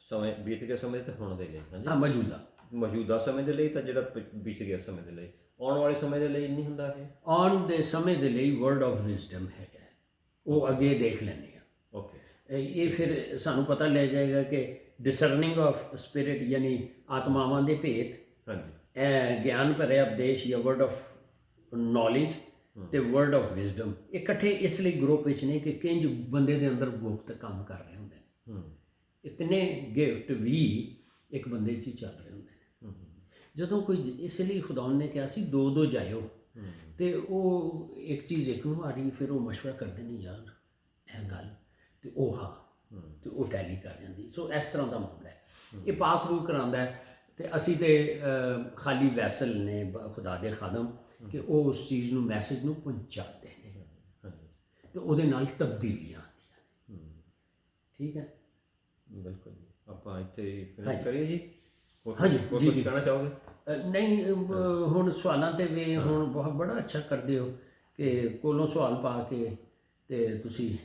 Speaker 1: ਸਮੇਂ, ਬੀਤ ਗਿਆ ਸਮੇਂ ਤੇ ਹੁਣ ਦੇ ਲਈ, ਹਾਂਜੀ, ਮੌਜੂਦਾ ਸਮੇਂ ਦੇ ਲਈ, ਤਾਂ ਜਿਹੜਾ ਬੀਤ ਗਿਆ ਸਮੇਂ ਦੇ ਲਈ, ਆਉਣ ਵਾਲੇ ਸਮੇਂ ਦੇ ਲਈ ਨਹੀਂ ਹੁੰਦਾ ਇਹ।
Speaker 2: ਆਉਣ ਦੇ ਸਮੇਂ ਦੇ ਲਈ ਵਰਡ ਆਫ ਵਿਜ਼ਡਮ ਹੈਗਾ, ਉਹ ਅੱਗੇ ਦੇਖ ਲੈਂਦੇ ਆ।
Speaker 1: ਓਕੇ,
Speaker 2: ਇਹ ਫਿਰ ਸਾਨੂੰ ਪਤਾ ਲੈ ਜਾਏਗਾ ਕਿ ਡਿਸਰਨਿੰਗ ਆਫ ਸਪਿਰਿਟ, ਯਾਨੀ ਆਤਮਾਵਾਂ ਦੇ ਭੇਤ,
Speaker 1: ਹਾਂਜੀ,
Speaker 2: ਇਹ ਗਿਆਨ ਭਰਿਆ ਉਪਦੇਸ਼ ਜਾਂ ਵਰਡ ਆਫ ਨੌਲੇਜ ਤੇ ਵਰਡ ਆਫ ਵਿਜ਼ਡਮ ਇਕੱਠੇ ਇਸ ਲਈ ਗਰੁੱਪ ਵਿੱਚ ਨੇ ਕਿ ਕਿੰਜ ਬੰਦੇ ਦੇ ਅੰਦਰ ਗੁਪਤ ਕੰਮ ਕਰ ਰਹੇ ਹੁੰਦੇ ਨੇ। ਇਤਨੇ ਗਿਫਟ ਵੀ ਇੱਕ ਬੰਦੇ 'ਚ ਹੀ ਚੱਲ ਰਹੇ ਹੁੰਦੇ ਨੇ। ਜਦੋਂ ਕੋਈ, ਇਸ ਲਈ ਖੁਦਾ ਨੇ ਕਿਹਾ ਸੀ ਦੋ ਦੋ ਜਾਇਓ, ਤੇ ਉਹ ਇੱਕ ਚੀਜ਼ ਇੱਕ ਨੂੰ ਆ ਰਹੀ, ਫਿਰ ਉਹ ਮਸ਼ਵਰਾ ਕਰਦੇ ਨੇ, ਯਾਰ ਇਹ ਗੱਲ, ਤੇ ਉਹ ਹਾਂ, ਤੇ ਉਹ ਟੈਲੀ ਕਰ ਜਾਂਦੀ। ਸੋ ਇਸ ਤਰ੍ਹਾਂ ਦਾ ਮਾਮਲਾ ਹੈ। ਇਹ ਪਾਕ ਰੂਹ ਕਰਾਉਂਦਾ ਹੈ, ਤੇ ਅਸੀਂ ਤੇ ਖਾਲੀ ਵੈਸਲ ਨੇ, ਖੁਦਾ ਦੇ ਖਾਦਮ, ਕਿ ਉਹ ਉਸ ਚੀਜ਼ ਨੂੰ, ਮੈਸੇਜ ਨੂੰ ਪਹੁੰਚਾਉਂਦੇ ਨੇ, ਤੇ ਉਹਦੇ ਨਾਲ ਤਬਦੀਲੀਆਂ ਆਉਂਦੀਆਂ ਨੇ। ਠੀਕ ਹੈ,
Speaker 1: ਬਿਲਕੁਲ ਜੀ। ਆਪਾਂ ਇੱਥੇ ਫਿਨਿਸ਼ ਕਰੀਏ ਜੀ।
Speaker 2: ਹਾਂਜੀ
Speaker 1: ਜੀ, ਕਹਿਣਾ ਚਾਹੋਗੇ?
Speaker 2: ਨਹੀਂ, ਹੁਣ ਸਵਾਲਾਂ ਤੇ ਵੀ ਹੁਣ ਬਹੁਤ ਬੜਾ ਅੱਛਾ ਕਰਦੇ ਹੋ ਕਿ ਕੋਲੋਂ ਸਵਾਲ ਪਾ ਕੇ ਤੇ ਤੁਸੀਂ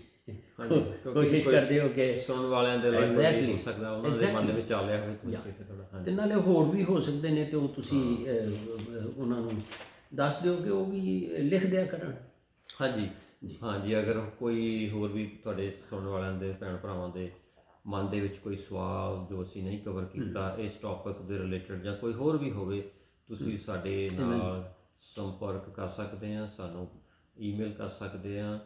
Speaker 2: ਕੋਸ਼ਿਸ਼ ਕਰਦੇ ਹੋ ਕਿ
Speaker 1: ਸੁਣਨ ਵਾਲਿਆਂ ਦੇ ਲਈ ਹੋ ਸਕਦਾ ਉਹਨਾਂ ਦੇ ਮਨ ਦੇ ਵਿੱਚ ਆ ਲਿਆ ਹੋਵੇ ਕੁਝ ਥੋੜਾ,
Speaker 2: ਤੇ ਨਾਲੇ ਹੋਰ ਵੀ ਹੋ ਸਕਦੇ ਨੇ, ਤੇ ਉਹ ਤੁਸੀਂ ਉਹਨਾਂ ਨੂੰ ਦੱਸ ਦਿਓ ਕਿ ਉਹ ਵੀ ਲਿਖ ਦਿਆ ਕਰਨ।
Speaker 1: ਹਾਂਜੀ ਹਾਂਜੀ, ਅਗਰ ਕੋਈ ਹੋਰ ਵੀ ਤੁਹਾਡੇ ਸੁਣਨ ਵਾਲਿਆਂ ਦੇ ਭੈਣ ਭਰਾਵਾਂ ਦੇ ਮਨ ਦੇ ਵਿੱਚ ਕੋਈ ਸਵਾਲ ਜੋ ਅਸੀਂ ਨਹੀਂ ਕਵਰ ਕੀਤਾ ਇਸ ਟੌਪਿਕ ਦੇ ਰਿਲੇਟਡ, ਜਾਂ ਕੋਈ ਹੋਰ ਵੀ ਹੋਵੇ, ਤੁਸੀਂ ਸਾਡੇ ਨਾਲ ਸੰਪਰਕ ਕਰ ਸਕਦੇ ਆ, ਸਾਨੂੰ ਈਮੇਲ ਕਰ ਸਕਦੇ ਆ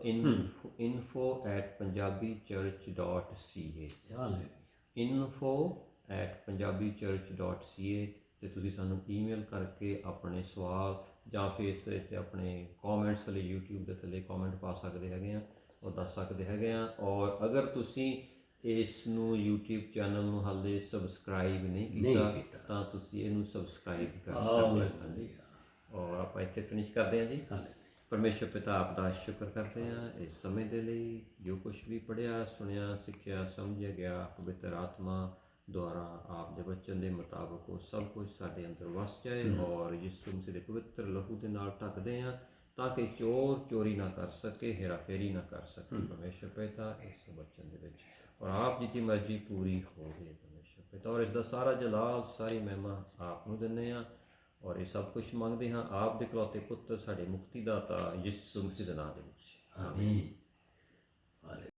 Speaker 1: info@punjabichurch.ca info@punjabichurch.ca, ਤੇ ਤੁਸੀਂ ਸਾਨੂੰ ਈਮੇਲ ਕਰਕੇ ਆਪਣੇ ਸਵਾਲ ਜਾਂ ਫਿਰ ਇਸ ਤੇ ਆਪਣੇ ਕਮੈਂਟਸ ਲਈ YouTube ਦੇ ਥੱਲੇ ਕਮੈਂਟ ਪਾ ਸਕਦੇ ਹੈਗੇ ਆ, ਉਹ ਦੱਸ ਸਕਦੇ ਹੈਗੇ ਆ। ਔਰ ਅਗਰ ਤੁਸੀਂ ਇਸ ਨੂੰ YouTube ਚੈਨਲ ਨੂੰ ਹਾਲੇ ਸਬਸਕ੍ਰਾਈਬ ਨਹੀਂ ਕੀਤਾ ਤਾਂ ਤੁਸੀਂ ਇਹਨੂੰ ਸਬਸਕ੍ਰਾਈਬ ਕਰ ਸਕਦੇ ਹੋ। ਔਰ ਆਪਾਂ ਇੱਥੇ ਫਿਨਿਸ਼ ਕਰਦੇ ਹਾਂ ਜੀ। ਪਰਮੇਸ਼ਰ ਪਿਤਾ ਆਪ ਦਾ ਸ਼ੁਕਰ ਕਰਦੇ ਹਾਂ ਇਸ ਸਮੇਂ ਦੇ ਲਈ, ਜੋ ਕੁਝ ਵੀ ਪੜ੍ਹਿਆ, ਸੁਣਿਆ, ਸਿੱਖਿਆ, ਸਮਝਿਆ ਗਿਆ ਪਵਿੱਤਰ ਆਤਮਾ ਦੁਆਰਾ ਆਪ ਦੇ ਬਚਨ ਦੇ ਮੁਤਾਬਕ ਉਹ ਸਭ ਕੁਝ ਸਾਡੇ ਅੰਦਰ ਵਸ ਜਾਏ, ਔਰ ਯਿਸੂ ਮਸੀਹ ਦੇ ਪਵਿੱਤਰ ਲਹੂ ਦੇ ਨਾਲ ਢੱਕਦੇ ਹਾਂ ਤਾਂ ਕਿ ਚੋਰ ਚੋਰੀ ਨਾ ਕਰ ਸਕੇ, ਹੇਰਾਫੇਰੀ ਨਾ ਕਰ ਸਕੇ। ਪਰਮੇਸ਼ਰ ਪਿਤਾ ਇਸ ਬਚਨ ਦੇ ਵਿੱਚ, ਔਰ ਆਪ ਜੀ ਦੀ ਮਰਜ਼ੀ ਪੂਰੀ ਹੋਵੇ ਪਰਮੇਸ਼ਰ ਪਿਤਾ, ਔਰ ਇਸ ਦਾ ਸਾਰਾ ਜਲਾਲ, ਸਾਰੀ ਮਹਿਮਾ ਆਪ ਨੂੰ ਦਿੰਦੇ ਹਾਂ, ਔਰ ਇਹ ਸਭ ਕੁਝ ਮੰਗਦੇ ਹਾਂ ਆਪ ਦੇ ਇਕਲੌਤੇ ਪੁੱਤਰ ਸਾਡੇ ਮੁਕਤੀਦਾਤਾ ਯਿਸੂ ਮਸੀਹ ਦੇ ਨਾਮ ਦੇ ਵਿੱਚ। ਆਮੀਨ।